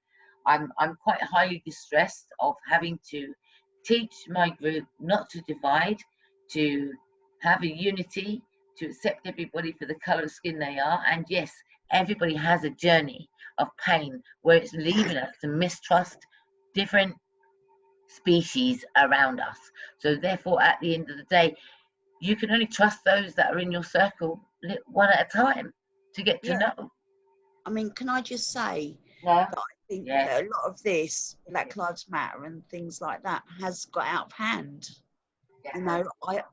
I'm quite highly distressed of having to teach my group not to divide, to have a unity, to accept everybody for the colour of skin they are. And yes, everybody has a journey of pain where it's leaving us to mistrust different species around us. So therefore, at the end of the day, you can only trust those that are in your circle one at a time to get to know. I mean, can I just say that I think that a lot of this Black Lives Matter and things like that has got out of hand. You know,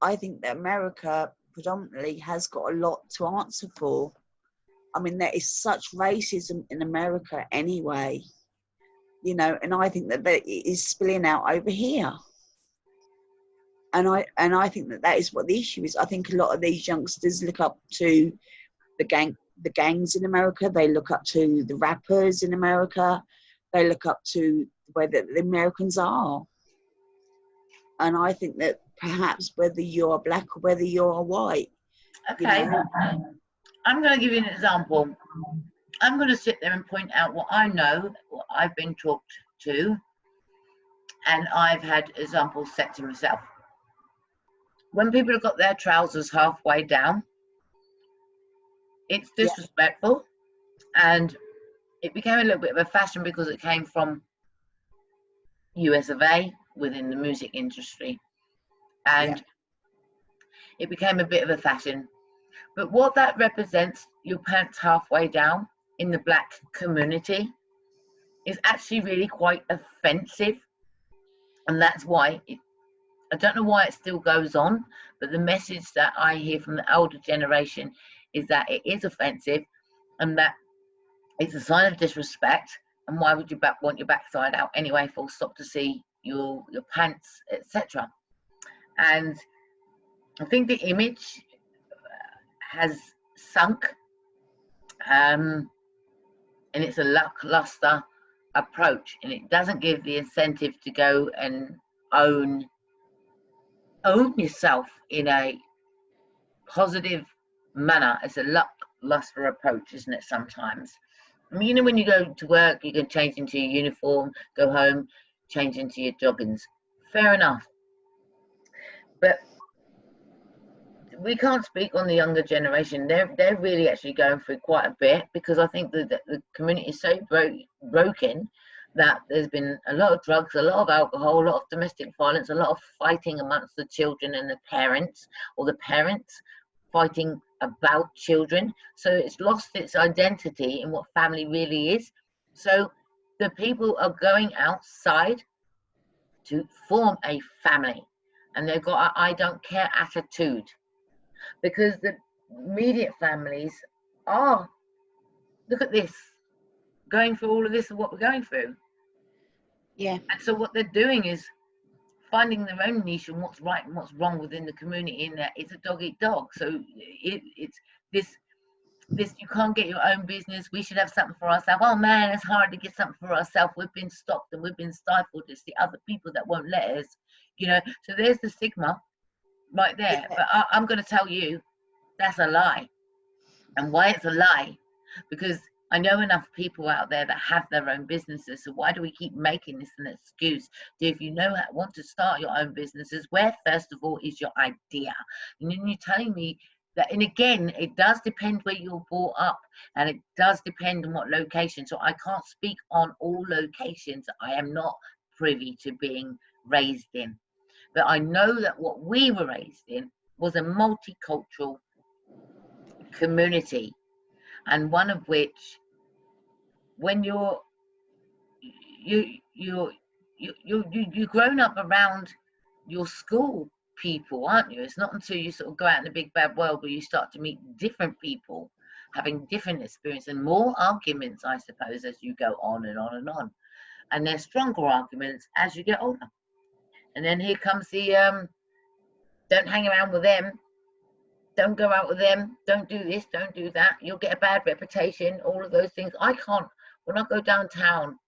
I think that America predominantly has got a lot to answer for. I mean, there is such racism in America anyway, you know, and I think that it is spilling out over here. And I think that is what the issue is. I think a lot of these youngsters look up to the gangs in America. They look up to the rappers in America. They look up to where the Americans are. And I think that perhaps whether you're black or whether you're white. Okay. You know, I'm going to give you an example. I'm going to sit there and point out what I know, what I've been taught to, and I've had examples set to myself. When people have got their trousers halfway down, it's disrespectful, and it became a little bit of a fashion because it came from US of A within the music industry, and it became a bit of a fashion. But what that represents, your pants halfway down in the black community, is actually really quite offensive, and that's why I don't know why it still goes on, but the message that I hear from the older generation is that it is offensive and that it's a sign of disrespect. And why would you want your backside out anyway, full stop, to see your pants, etc. And I think the image has sunk, and it's a lackluster approach, and it doesn't give the incentive to go and own yourself in a positive manner. It's a lackluster approach, isn't it, sometimes? I mean, you know, when you go to work, you can change into your uniform, go home, change into your joggings. Fair enough. But we can't speak on the younger generation. They're really actually going through quite a bit, because I think that the community is so broken that there's been a lot of drugs, a lot of alcohol, a lot of domestic violence, a lot of fighting amongst the children and the parents, or the parents fighting about children. So it's lost its identity in what family really is. So the people are going outside to form a family, and they've got a I don't care attitude, because the immediate families are, look at this, going through all of this and what we're going through. Yeah. And so what they're doing is finding their own niche and what's right and what's wrong within the community, in that it's a dog eat dog. So it's this you can't get your own business, we should have something for ourselves. Oh man, it's hard to get something for ourselves, we've been stopped and we've been stifled, it's the other people that won't let us, you know. So there's the stigma right there. Yeah. But I'm going to tell you that's a lie. And why it's a lie? Because I know enough people out there that have their own businesses. So why do we keep making this an excuse? So if you want to start your own businesses, where first of all is your idea? And then you're telling me that, and again, it does depend where you're brought up, and it does depend on what location. So I can't speak on all locations. I am not privy to being raised in. But I know that what we were raised in was a multicultural community, and one of which, when you're grown up around your school people, aren't you? It's not until you sort of go out in the big bad world where you start to meet different people, having different experience and more arguments, I suppose, as you go on and on and on. And there's stronger arguments as you get older. And then here comes the don't hang around with them, don't go out with them, don't do this, don't do that, you'll get a bad reputation, all of those things. I can't, when I go downtown,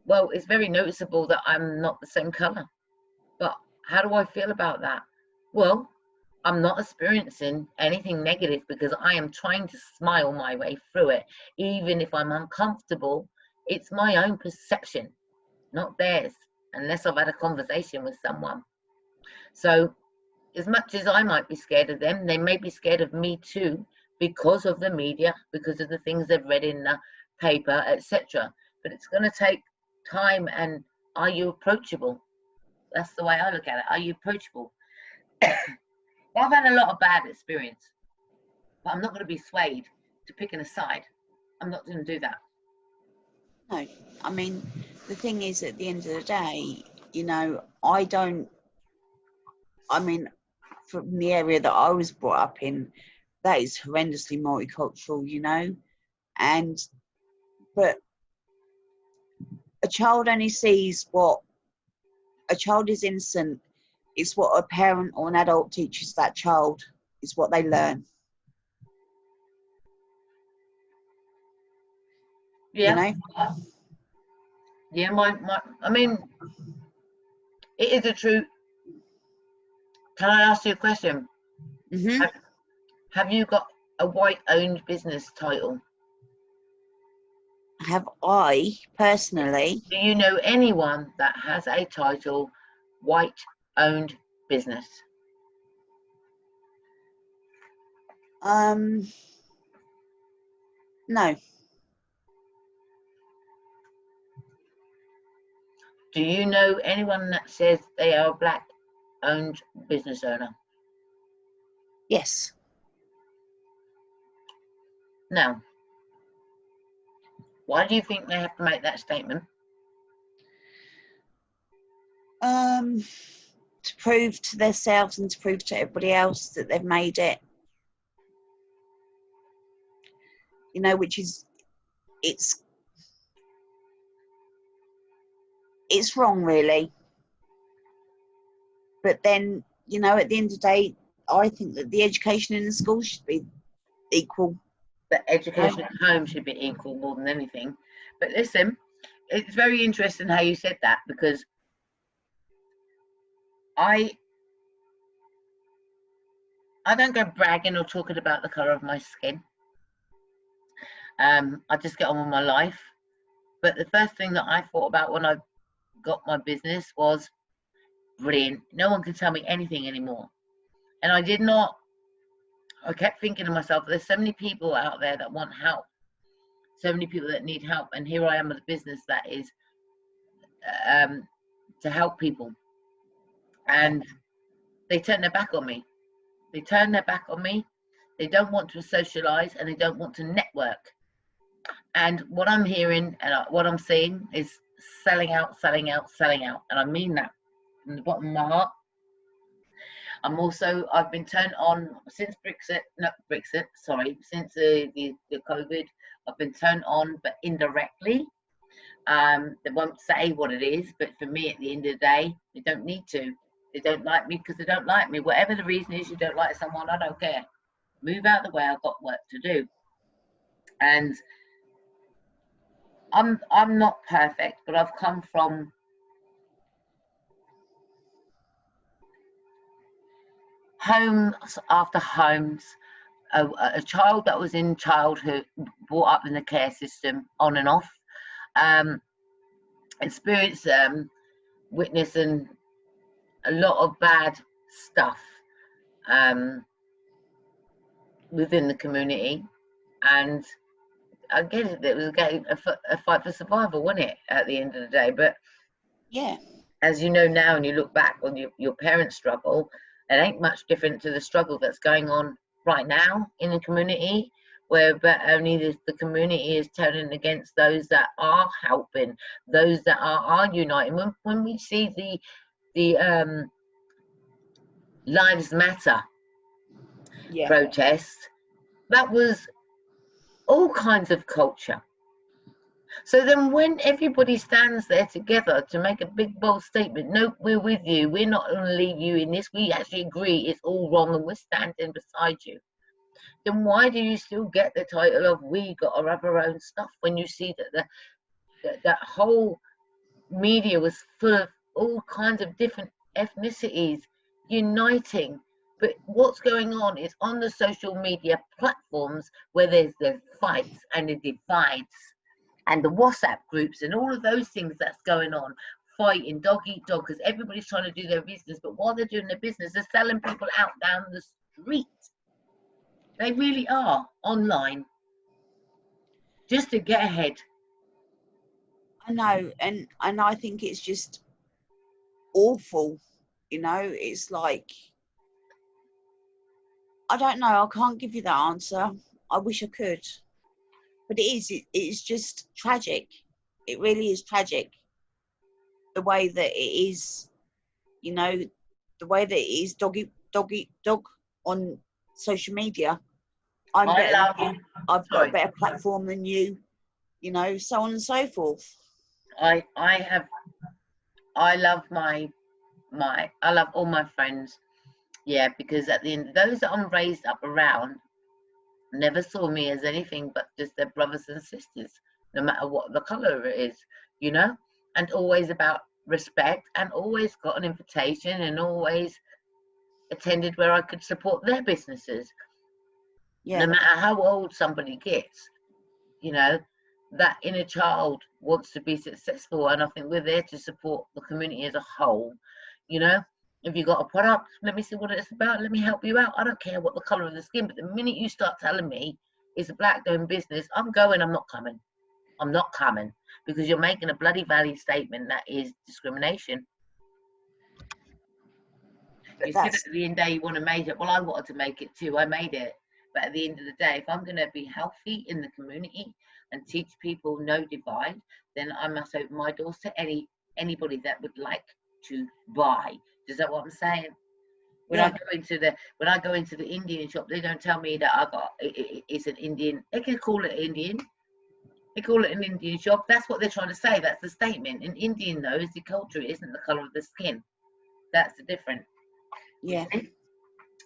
well, it's very noticeable that I'm not the same color. But how do I feel about that? Well, I'm not experiencing anything negative, because I am trying to smile my way through it. Even if I'm uncomfortable, it's my own perception, not theirs, unless I've had a conversation with someone. So as much as I might be scared of them, they may be scared of me too, because of the media, because of the things they've read in the paper, etc. But it's going to take time. And are you approachable? That's the way I look at it. Are you approachable? I've had a lot of bad experience, but I'm not going to be swayed to picking a side. I'm not going to do that. No, I mean, the thing is, at the end of the day, you know, from the area that I was brought up in, that is horrendously multicultural, you know, but a child only sees what a child is innocent. It's what a parent or an adult teaches that child, is what they learn. Yeah. You know? Yeah, I mean, it is a true. Can I ask you a question? Mm-hmm. Have you got a white-owned business title? Have I, personally? Do you know anyone that has a title, white-owned business? No. Do you know anyone that says they are a black-owned business owner? Yes. Now, why do you think they have to make that statement? To prove to themselves and to prove to everybody else that they've made it. You know, which is, it's wrong, really. But then, you know, at the end of the day, I think that the education in the schools should be equal. The education at home should be equal more than anything. But listen, it's very interesting how you said that, because I don't go bragging or talking about the colour of my skin. I just get on with my life. But the first thing that I thought about when I got my business was, brilliant, no one can tell me anything anymore. And I kept thinking to myself, there's so many people out there that want help, so many people that need help, and here I am with a business that is to help people, and they turn their back on me. They turn their back on me. They don't want to socialize, and they don't want to network. And what I'm hearing and what I'm seeing is selling out, selling out, selling out. And I mean that from the bottom of my heart. I've been turned on since since the COVID. I've been turned on, but indirectly. They won't say what it is, but for me, at the end of the day, they don't need to. They don't like me because they don't like me. Whatever the reason is, you don't like someone, I don't care. Move out of the way, I've got work to do. And I'm not perfect, but I've come from homes after homes, a child that was in childhood, brought up in the care system on and off, experienced witnessing a lot of bad stuff within the community. And I get it, it was a fight for survival, wasn't it, at the end of the day? But yeah, as you know now, and you look back on your parents' struggle, it ain't much different to the struggle that's going on right now in the community, where only the community is turning against those that are helping, those that are uniting. When we see the Lives Matter protest, that was all kinds of culture. So then when everybody stands there together to make a big bold statement, no, we're with you, we're not going to leave you in this, we actually agree it's all wrong and we're standing beside you, then why do you still get the title of we got to have our own stuff, when you see that that whole media was full of all kinds of different ethnicities uniting? But what's going on is on the social media platforms where there's the fights and the divides and the WhatsApp groups and all of those things that's going on, fighting dog eat dog, because everybody's trying to do their business. But while they're doing their business, they're selling people out down the street. They really are, online, just to get ahead. I know, and I think it's just awful, you know. It's like, I don't know, I can't give you that answer. I wish I could, but it's just tragic. It really is tragic, the way that it is, you know, the way that it is dog eat dog on social media. I'm better than you, I've got a better platform than you, you know, so on and so forth. I love I love all my friends, yeah, because at the end, those that I'm raised up around never saw me as anything but just their brothers and sisters, no matter what the colour it is, you know, and always about respect, and always got an invitation, and always attended where I could support their businesses. No matter how old somebody gets, you know, that inner child wants to be successful, and I think we're there to support the community as a whole. You know, if you got a product, let me see what it's about, let me help you out. I don't care what the colour of the skin, but the minute you start telling me it's a black doing business, I'm not coming, because you're making a bloody valid statement that is discrimination. You said at the end of the day you want to make it. Well, I wanted to make it too, I made it. But at the end of the day, if I'm going to be healthy in the community and teach people no divide, then I must open my doors to anybody that would like to buy. Is that what I'm saying? When I go into the Indian shop, they don't tell me that it's an Indian. They can call it Indian. They call it an Indian shop. That's what they're trying to say. That's the statement. In Indian, though, is the culture. It isn't the color of the skin. That's the difference. Yeah.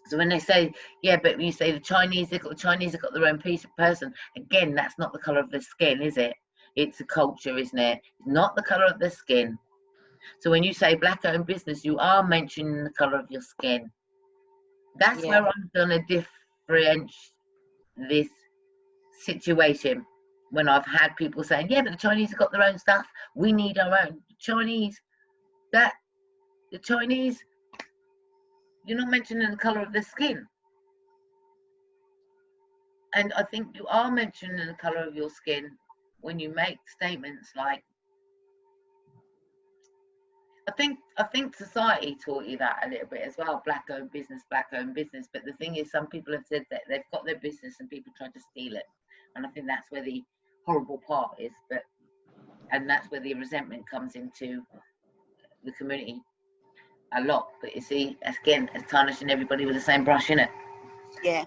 So when they say, yeah, but you say the Chinese have got their own person. Again, that's not the color of the skin, is it? It's a culture, isn't it? It's not the colour of the skin. So when you say black-owned business, you are mentioning the colour of your skin. That's Yeah. where I'm going to differentiate this situation. When I've had people saying, yeah, but the Chinese have got their own stuff. We need our own. The Chinese, you're not mentioning the colour of the skin. And I think you are mentioning the colour of your skin when you make statements like, I think society taught you that a little bit as well. Black-owned business, black-owned business. But the thing is, some people have said that they've got their business and people try to steal it. And I think that's where the horrible part is. And that's where the resentment comes into the community a lot. But you see, again, it's tarnishing everybody with the same brush, innit? Yeah.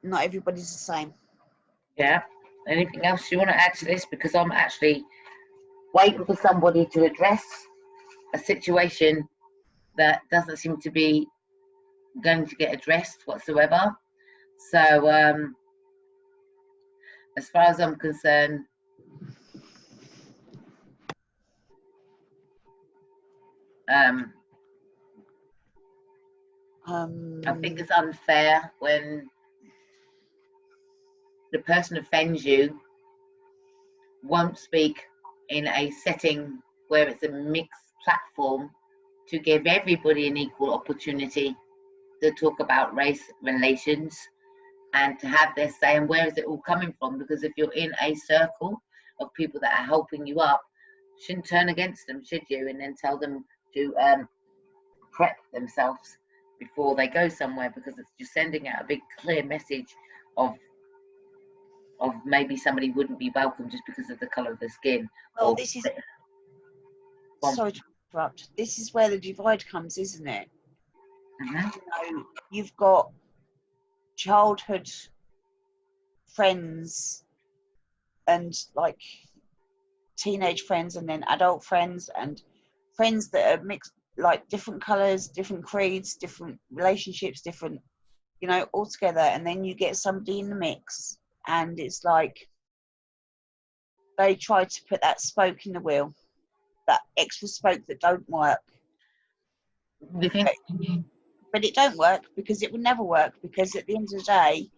Not everybody's the same. Yeah. Anything else you want to add to this? Because I'm actually waiting for somebody to address a situation that doesn't seem to be going to get addressed whatsoever. So as far as I'm concerned, I think it's unfair when the person offends you, won't speak in a setting where it's a mixed platform to give everybody an equal opportunity to talk about race relations and to have their say, and where is it all coming from? Because if you're in a circle of people that are helping you up, you shouldn't turn against them, should you? And then tell them to prep themselves before they go somewhere, because it's just sending out a big clear message of maybe somebody wouldn't be welcome just because of the colour of the skin. Well, this is, sorry to interrupt, this is where the divide comes, isn't it? Mm-hmm. You know, you've got childhood friends and like teenage friends, and then adult friends, and friends that are mixed, like different colours, different creeds, different relationships, different, you know, all together. And then you get somebody in the mix, and it's like they try to put that spoke in the wheel, that extra spoke that don't work. But it don't work, because it would never work, because at the end of the day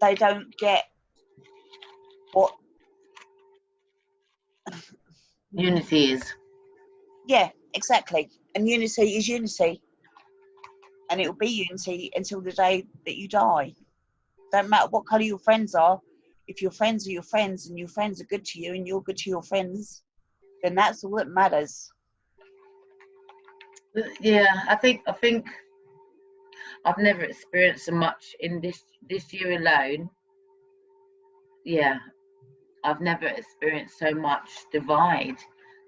they don't get what unity is. Yeah, exactly. And unity is unity, and it will be unity until the day that you die. Don't matter what colour your friends are. If your friends are your friends, and your friends are good to you, and you're good to your friends, then that's all that matters. Yeah, I think I've never experienced so much in this year alone. Yeah, I've never experienced so much divide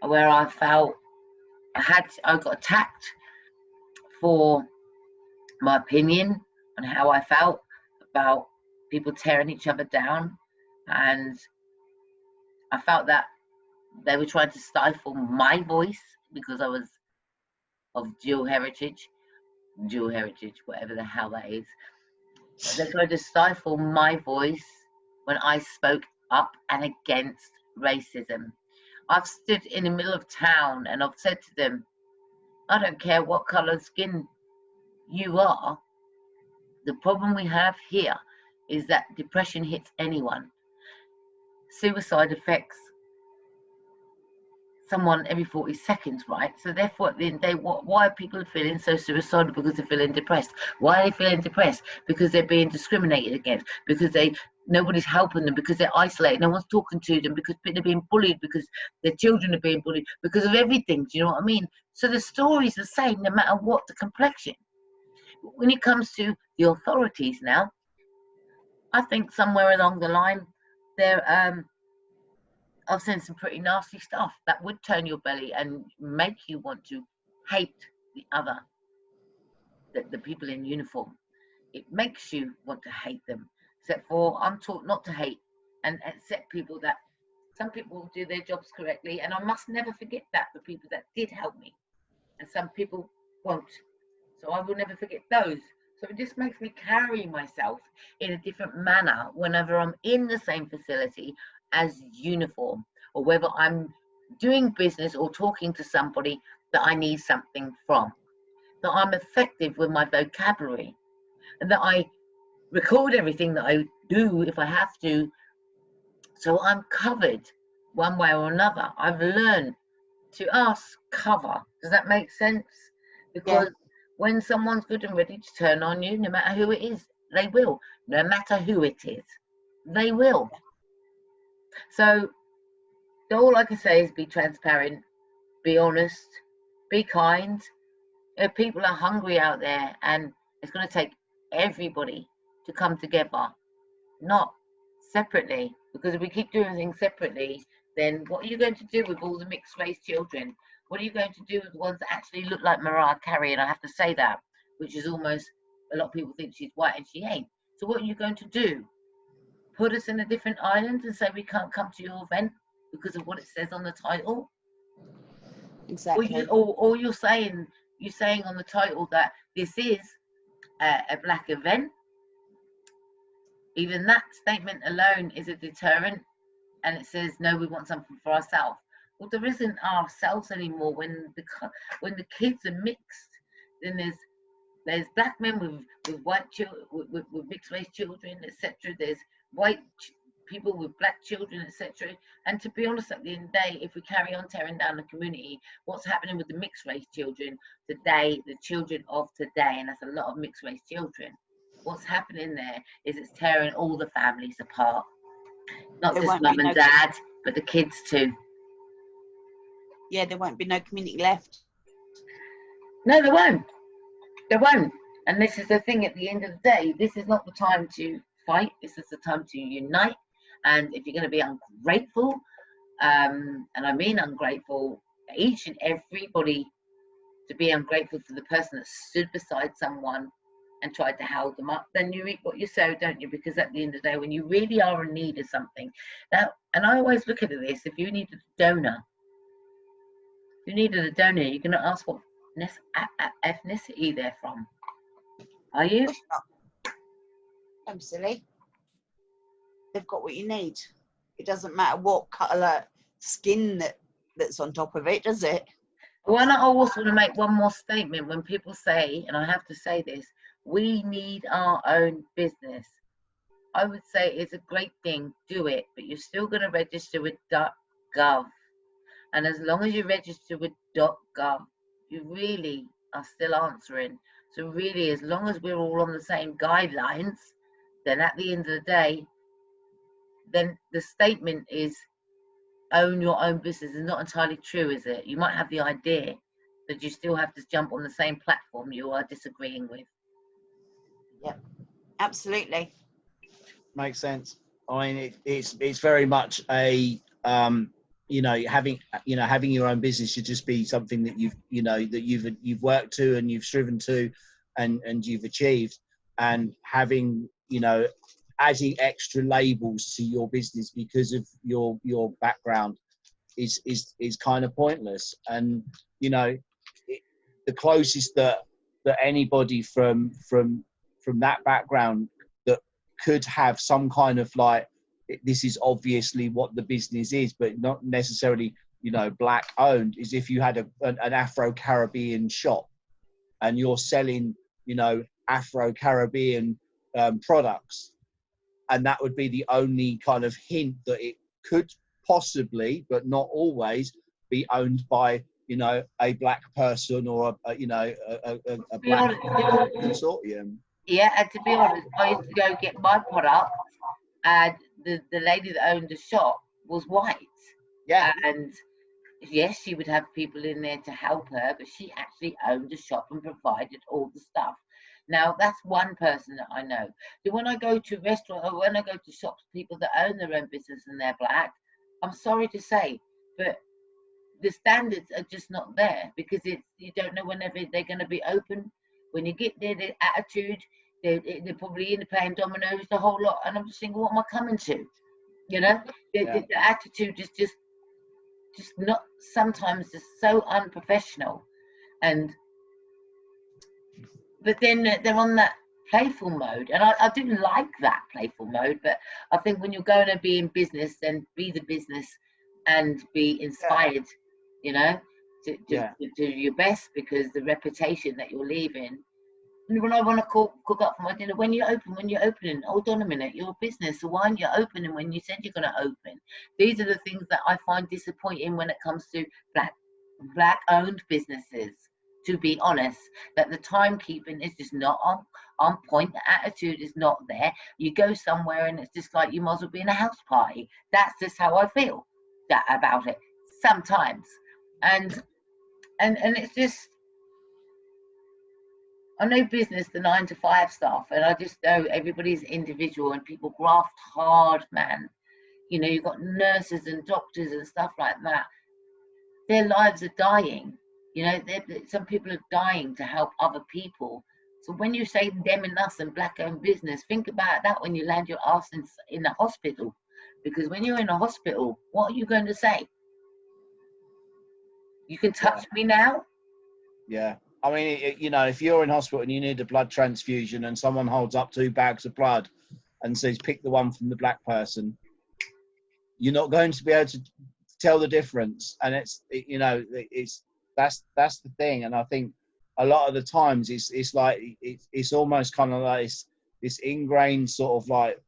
where I felt I got attacked for my opinion on how I felt about people tearing each other down, and I felt that they were trying to stifle my voice because I was of dual heritage, whatever the hell that is. They tried to stifle my voice when I spoke up and against racism. I've stood in the middle of town and I've said to them, I don't care what colour skin you are. The problem we have here is that depression hits anyone. Suicide affects someone every 40 seconds, right? So therefore, at the end of the day, why are people feeling so suicidal? Because they're feeling depressed. Why are they feeling depressed? Because they're being discriminated against, because nobody's helping them, because they're isolated, no one's talking to them, because they're being bullied, because their children are being bullied, because of everything. Do you know what I mean? So the story's the same no matter what the complexion. When it comes to the authorities now, I think somewhere along the line I've seen some pretty nasty stuff that would turn your belly and make you want to hate the other, the people in uniform. It makes you want to hate them. Except for I'm taught not to hate and accept people that some people do their jobs correctly, and I must never forget that for people that did help me, and some people won't. So I will never forget those. So it just makes me carry myself in a different manner whenever I'm in the same facility as uniform, or whether I'm doing business or talking to somebody that I need something from. That I'm effective with my vocabulary, and that I record everything that I do if I have to, so I'm covered one way or another. I've learned to ask cover. Does that make sense? Because when someone's good and ready to turn on you, no matter who it is, they will. No matter who it is, they will. So all I can say is be transparent, be honest, be kind. If people are hungry out there, and it's going to take everybody to come together, not separately, because if we keep doing things separately, then what are you going to do with all the mixed race children? What are you going to do with the ones that actually look like Mariah Carey? And I have to say that, which is almost, a lot of people think she's white and she ain't. So what are you going to do? Put us in a different island and say we can't come to your event because of what it says on the title? Exactly. Or you're saying on the title that this is a black event. Even that statement alone is a deterrent, and it says no, we want something for ourselves. Well, there isn't ourselves anymore when the kids are mixed. Then there's black men with white children, with mixed race children, etc. There's white people with black children, etc. And to be honest, at the end of the day, if we carry on tearing down the community, what's happening with the mixed race children today, the children of today, and that's a lot of mixed race children, what's happening there is it's tearing all the families apart. Not just mum and dad, but the kids too. Yeah, there won't be no community left. No, there won't. There won't. And this is the thing, at the end of the day, this is not the time to fight. This is the time to unite. And if you're going to be ungrateful, and I mean ungrateful, each and everybody to be ungrateful for the person that stood beside someone and tried to hold them up, then you reap what you sow, don't you? Because at the end of the day, when you really are in need of something, now, and I always look at this, if you needed a donor, you're going to ask what ethnicity they're from. Are you? I'm silly. They've got what you need. It doesn't matter what colour skin that's on top of it, does it? Well, I also want to make one more statement. When people say, and I have to say this, we need our own business, I would say it's a great thing, do it, but you're still going to register with .gov. And as long as you register with .gov, you really are still answering. So really, as long as we're all on the same guidelines, then at the end of the day, then the statement is own your own business is not entirely true, is it? You might have the idea, but you still have to jump on the same platform you are disagreeing with. Yep, absolutely. Makes sense. I mean, it's very much a having your own business should just be something that you've worked to and you've striven to, and you've achieved, and having adding extra labels to your business because of your background is kind of pointless. And the closest that anybody from that background that could have some kind of like, this is obviously what the business is, but not necessarily black owned, is if you had an Afro-Caribbean shop and you're selling Afro-Caribbean products, and that would be the only kind of hint that it could possibly, but not always, be owned by a black person or a black consortium. Yeah, and to be honest, I used to go get my product, and the lady that owned the shop was white. Yeah. And yes, she would have people in there to help her, but she actually owned the shop and provided all the stuff. Now, that's one person that I know. So when I go to restaurants or when I go to shops, people that own their own business and they're black, I'm sorry to say, but the standards are just not there, because you don't know whenever they're going to be open. When you get there, the attitude, they're probably in playing dominoes, the whole lot. And I'm just thinking, what am I coming to? The attitude is just not, sometimes just so unprofessional. But then they're on that playful mode, and I do like that playful mode, but I think when you're going to be in business, then be the business and be inspired, you know, to do your best, because the reputation that you're leaving. And when I want to cook up for my dinner, when you're opening, hold on a minute, you're a business, so why aren't you opening when you said you're going to open? These are the things that I find disappointing when it comes to black owned businesses, to be honest, that the timekeeping is just not on point. The attitude is not there. You go somewhere and it's just like you might as well be in a house party. That's just how I feel about it sometimes. And it's just, I know business, the 9 to 5 stuff, and I just know everybody's individual and people graft hard, man. You know, you've got nurses and doctors and stuff like that. Their lives are dying. You know, some people are dying to help other people. So when you say them and us and black-owned business, think about that when you land your ass in the hospital. Because when you're in a hospital, what are you going to say? You can touch me now? Yeah. I mean, you know, if you're in hospital and you need a blood transfusion and someone holds up 2 bags of blood and says, pick the one from the black person, you're not going to be able to tell the difference. And that's the thing. And I think a lot of the times it's like, it's almost kind of like this ingrained sort of like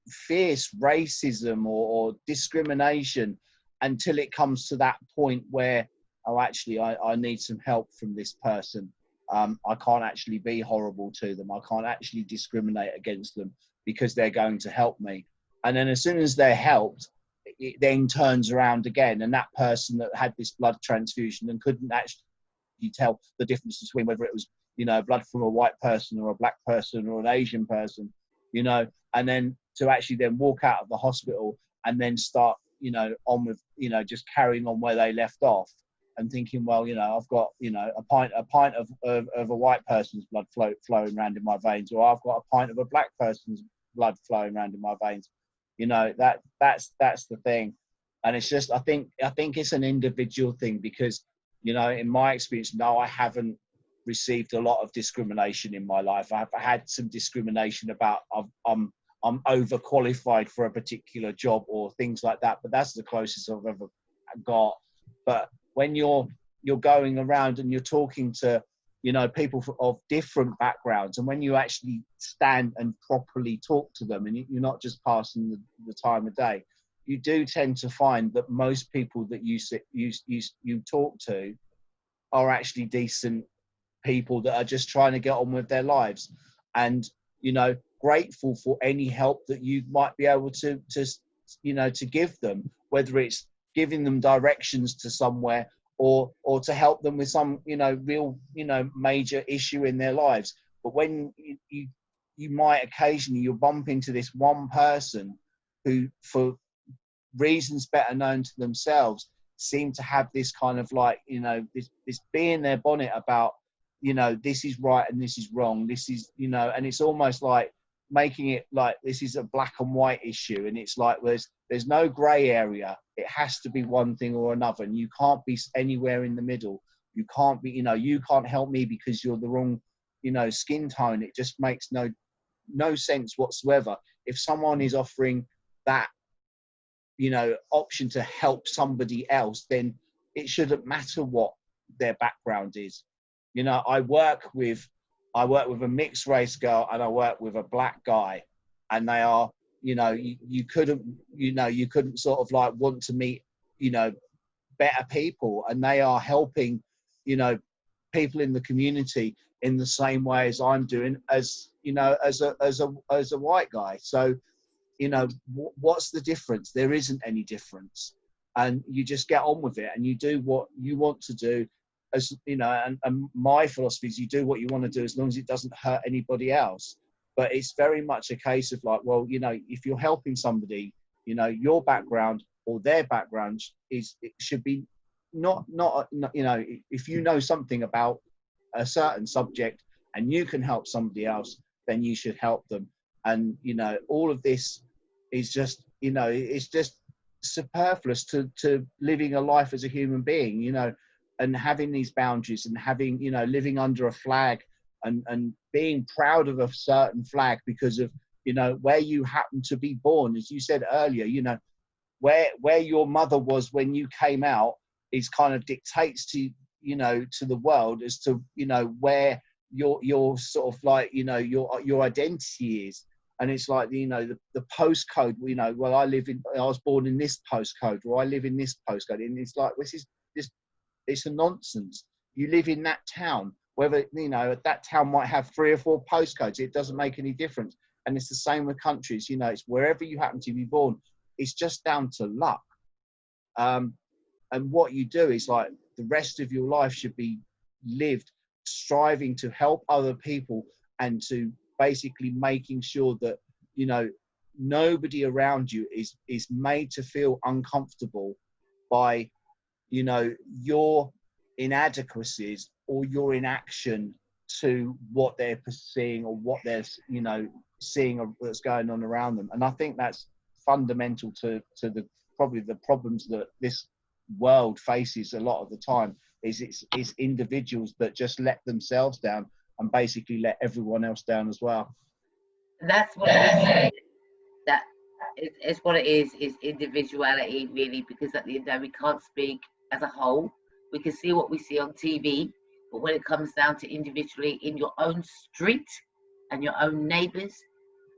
fierce racism or discrimination until it comes to that point where, oh, actually, I need some help from this person. I can't actually be horrible to them. I can't actually discriminate against them because they're going to help me. And then as soon as they're helped, it then turns around again. And that person that had this blood transfusion and couldn't actually tell the difference between whether it was, you know, blood from a white person or a black person or an Asian person, you know, and then to actually then walk out of the hospital and then start, you know, on with, you know, just carrying on where they left off. And thinking, well, you know, I've got, you know, a pint of a white person's blood flowing around in my veins, or I've got a pint of a black person's blood flowing around in my veins. You know, that's the thing. And it's just, I think it's an individual thing because, you know, in my experience, no, I haven't received a lot of discrimination in my life. I've had some discrimination about I'm overqualified for a particular job or things like that, but that's the closest I've ever got. But when you're going around and you're talking to, you know, people of different backgrounds, and when you actually stand and properly talk to them, and you're not just passing the time of day, you do tend to find that most people that you talk to are actually decent people that are just trying to get on with their lives, and, you know, grateful for any help that you might be able to you know, to give them, whether it's giving them directions to somewhere or to help them with some, you know, real, you know, major issue in their lives. But when you might occasionally, you'll bump into this one person who, for reasons better known to themselves, seem to have this kind of like, you know, this bee in their bonnet about, you know, this is right and this is wrong. This is, you know, and it's almost like making it like this is a black and white issue, and it's like there's no grey area. It has to be one thing or another, and you can't be anywhere in the middle. You can't be, you know, you can't help me because you're the wrong, you know, skin tone. It just makes no sense whatsoever. If someone is offering that, you know, option to help somebody else, then it shouldn't matter what their background is. You know, I work with a mixed race girl and I work with a black guy, and they are, you know, you couldn't sort of like want to meet, you know, better people, and they are helping, you know, people in the community in the same way as I'm doing, as, you know, as a white guy. So, you know, what's the difference? There isn't any difference, and you just get on with it and you do what you want to do. As you know, and my philosophy is you do what you want to do as long as it doesn't hurt anybody else. But it's very much a case of like, well, you know, if you're helping somebody, you know, your background or their background it should be not, you know, if you know something about a certain subject and you can help somebody else, then you should help them. And, you know, all of this is just, you know, it's just superfluous to living a life as a human being, you know, and having these boundaries and having, you know, living under a flag and being proud of a certain flag because of, you know, where you happen to be born. As you said earlier, you know, where your mother was when you came out is kind of dictates to, you know, to the world as to, you know, where your sort of like, you know, your identity is. And it's like, you know, the postcode, you know, well, I was born in this postcode, or I live in this postcode. And it's like, it's a nonsense. You live in that town, whether, you know, that town might have 3 or 4 postcodes, it doesn't make any difference. And it's the same with countries, you know, it's wherever you happen to be born, it's just down to luck. And what you do is, like, the rest of your life should be lived striving to help other people and to basically making sure that, you know, nobody around you is made to feel uncomfortable by, you know, your inadequacies or your inaction to what they're seeing or what they're, you know, seeing that's going on around them. And I think that's fundamental to the probably the problems that this world faces a lot of the time. Is it's individuals that just let themselves down and basically let everyone else down as well. That's what it is. That is what it is individuality, really, because at the end of the day, we can't speak as a whole. We can see what we see on TV, but when it comes down to individually in your own street and your own neighbours,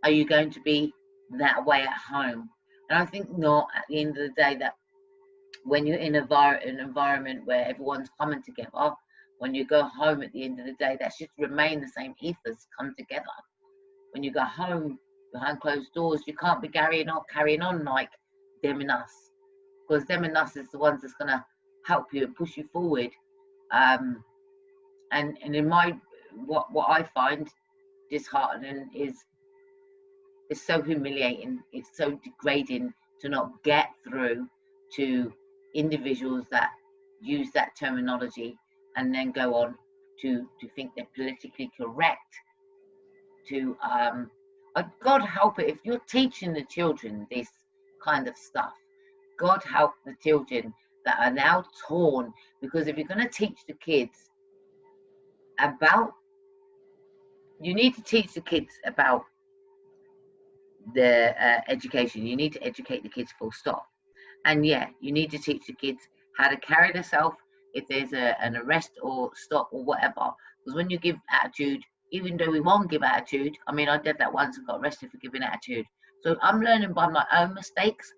are you going to be that way at home? And I think not, at the end of the day, that when you're in an environment where everyone's coming together, when you go home at the end of the day, that should remain the same ethos, come together. When you go home behind closed doors, you can't be carrying on like them and us, because them and us is the ones that's going to help you and push you forward. And in my what I find disheartening is it's so humiliating, it's so degrading to not get through to individuals that use that terminology and then go on to think they're politically correct. To God help it, if you're teaching the children this kind of stuff, God help the children that are now torn, because if you're going to teach the kids about, you need to teach the kids about the education. You need to educate the kids, full stop. And yeah, you need to teach the kids how to carry themselves if there's an arrest or stop or whatever. Because when you give attitude, even though we won't give attitude, I mean, I did that once and got arrested for giving attitude. So I'm learning by my own mistakes.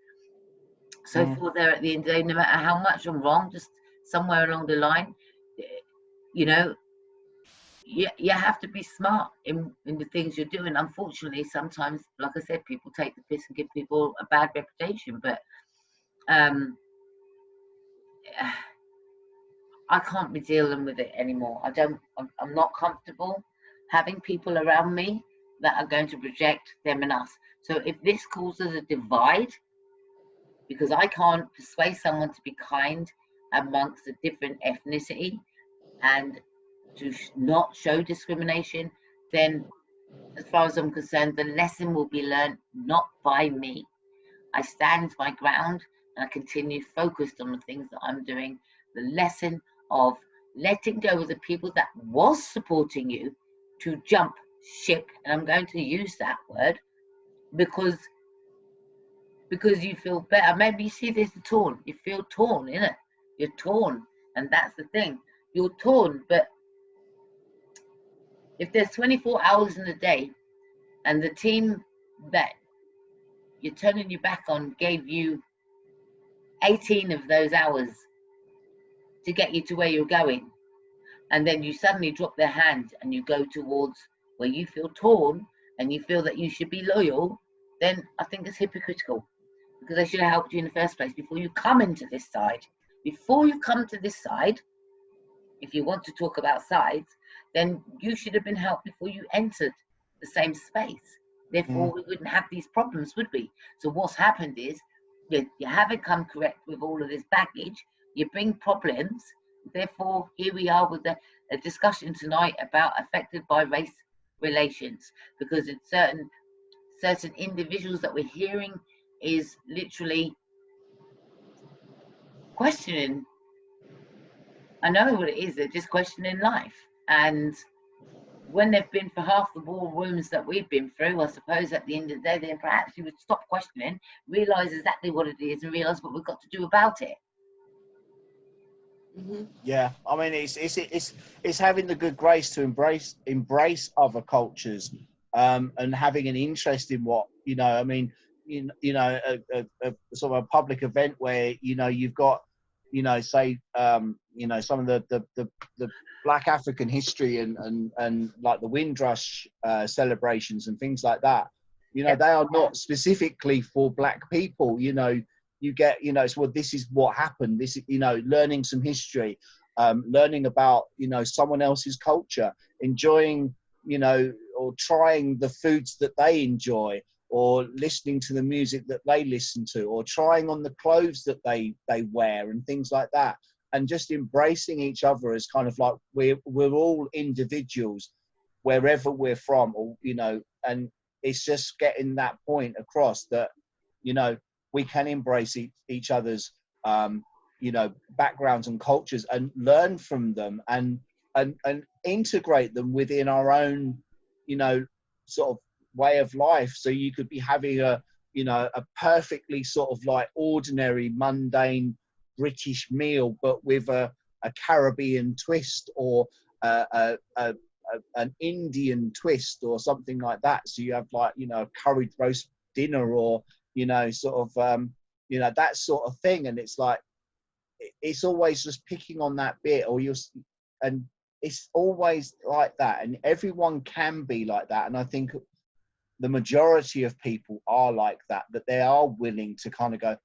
So for there at the end of the day, no matter how much I'm wrong, just somewhere along the line, you know, you have to be smart in the things you're doing. Unfortunately, sometimes, like I said, people take the piss and give people a bad reputation. But I can't be dealing with it anymore. I'm not comfortable having people around me that are going to project them and us. So if this causes a divide, because I can't persuade someone to be kind amongst a different ethnicity and to not show discrimination, then as far as I'm concerned, the lesson will be learned not by me. I stand my ground and I continue focused on the things that I'm doing. The lesson of letting go of the people that was supporting you to jump ship, and I'm going to use that word because you feel better. Maybe you see this torn. You feel torn, innit? You're torn, and that's the thing. You're torn, but if there's 24 hours in a day, and the team that you're turning your back on gave you 18 of those hours to get you to where you're going, and then you suddenly drop their hand and you go towards where you feel torn and you feel that you should be loyal, then I think it's hypocritical, because they should have helped you in the first place before you come into this side. Before you come to this side, if you want to talk about sides, then you should have been helped before you entered the same space. Therefore, we wouldn't have these problems, would we? So what's happened is you haven't come correct with all of this baggage. You bring problems. Therefore, here we are with a discussion tonight about affected by race relations, because it's certain individuals that we're hearing is literally questioning. I know what it is. They're just questioning life, and when they've been for half the war wounds that we've been through, I suppose at the end of the day, then perhaps you would stop questioning, realise exactly what it is, and realise what we've got to do about it. Yeah, I mean, it's having the good grace to embrace other cultures, and having an interest in what, you know. I mean, a sort of a public event where, you know, you've got, you know, say, you know, some of the Black African history and like the Windrush celebrations and things like that. You know, they are not specifically for Black people. You know, you get, you know, it's, well, this is what happened. This, you know, learning some history, learning about, you know, someone else's culture, enjoying, you know, or trying the foods that they enjoy, or listening to the music that they listen to, or trying on the clothes that they wear and things like that. And just embracing each other as kind of like we're all individuals wherever we're from, or, you know, and it's just getting that point across that, you know, we can embrace each other's, you know, backgrounds and cultures and learn from them and integrate them within our own, you know, sort of way of life. So you could be having a, you know, a perfectly sort of like ordinary, mundane British meal, but with a Caribbean twist, or an Indian twist, or something like that. So you have, like, you know, a curried roast dinner, or, you know, sort of, you know, that sort of thing. And it's like, it's always just picking on that bit, or and it's always like that. And everyone can be like that. And I think the majority of people are like that, that they are willing to kind of go,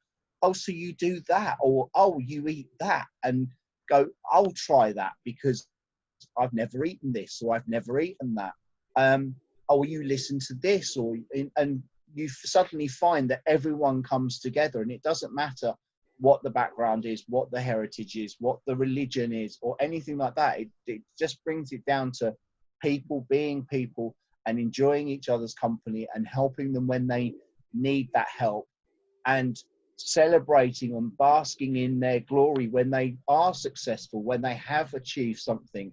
oh, so you do that, or, oh, you eat that, and go, I'll try that because I've never eaten this, or I've never eaten that. Oh, you listen to this, or, and you suddenly find that everyone comes together, and it doesn't matter what the background is, what the heritage is, what the religion is, or anything like that. It just brings it down to people being people and enjoying each other's company and helping them when they need that help, and celebrating and basking in their glory when they are successful, when they have achieved something,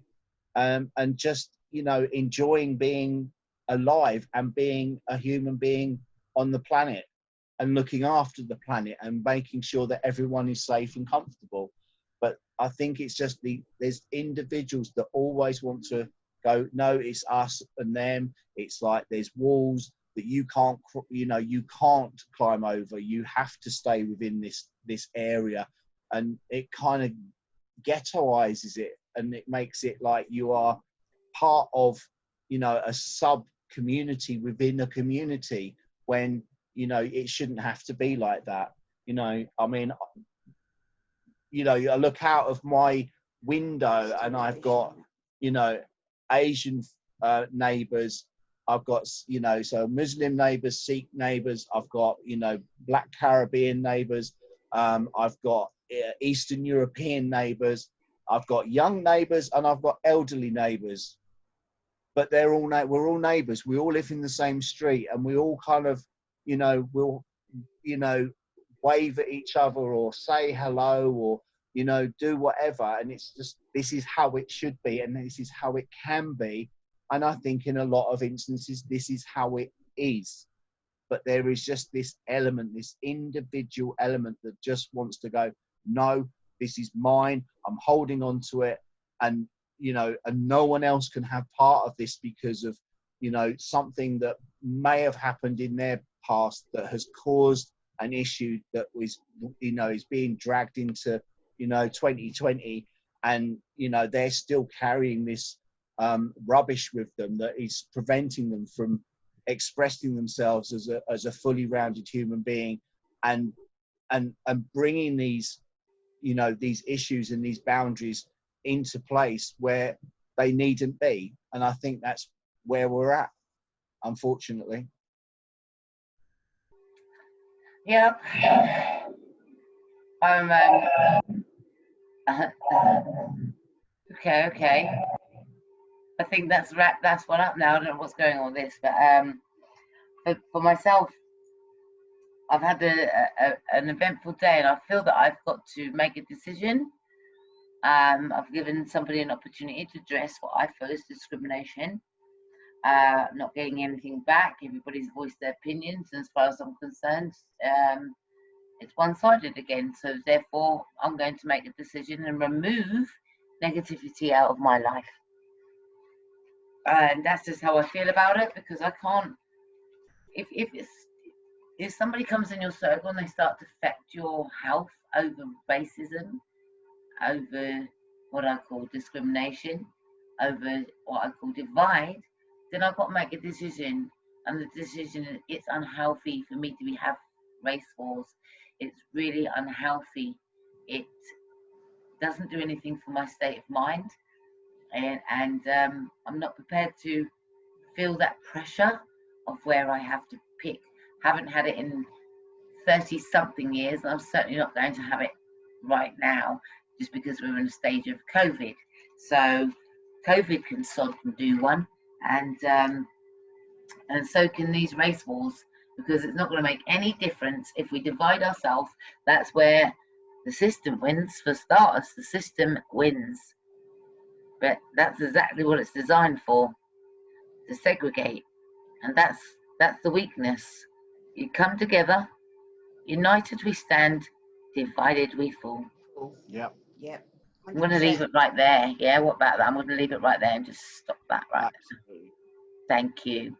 and just, you know, enjoying being alive and being a human being on the planet, and looking after the planet and making sure that everyone is safe and comfortable. But I think it's just there's individuals that always want to go, no, it's us and them. It's like there's walls that you can't, you know, you can't climb over. You have to stay within this area, and it kind of ghettoizes it, and it makes it like you are part of, you know, a sub community within a community, when, you know, it shouldn't have to be like that. You know, I mean, you know, I look out of my window and I've got, you know, Asian neighbors. I've got, you know, so Muslim neighbors, Sikh neighbors. I've got, you know, Black Caribbean neighbors. I've got Eastern European neighbors. I've got young neighbors, and I've got elderly neighbors. But we're all neighbors. We all live in the same street, and we all kind of, you know, will, you know, wave at each other, or say hello, or, you know, do whatever. And it's just, this is how it should be, and this is how it can be. And I think in a lot of instances, this is how it is. But there is just this element, this individual element that just wants to go, no, this is mine. I'm holding on to it. And, you know, and no one else can have part of this because of, you know, something that may have happened in their past that has caused an issue that was, you know, is being dragged into, you know, 2020. And, you know, they're still carrying this rubbish with them that is preventing them from expressing themselves as a fully rounded human being, and bringing these, you know, these issues and these boundaries into place where they needn't be. And I think that's where we're at, unfortunately. Yep. Okay. I think that's one up now. I don't know what's going on with this, but for myself, I've had an eventful day, and I feel that I've got to make a decision. I've given somebody an opportunity to address what I feel is discrimination, not getting anything back. Everybody's voiced their opinions, and as far as I'm concerned, it's one-sided again. So therefore, I'm going to make a decision and remove negativity out of my life. And that's just how I feel about it, because I can't. If somebody comes in your circle and they start to affect your health over racism, over what I call discrimination, over what I call divide, then I've got to make a decision. And the decision, it's unhealthy for me to have race wars. It's really unhealthy. It doesn't do anything for my state of mind. And I'm not prepared to feel that pressure of where I have to pick. Haven't had it in 30-something years, and I'm certainly not going to have it right now, just because we're in a stage of COVID. So COVID can sod and do one, and so can these race wars, because it's not going to make any difference if we divide ourselves. That's where the system wins. For starters, the system wins. But that's exactly what it's designed for, to segregate. And that's the weakness. You come together, united we stand, divided we fall. Yep. Yep. 100%. I'm going to leave it right there. Yeah, what about that? I'm going to leave it right there and just stop that right there. Absolutely. Thank you.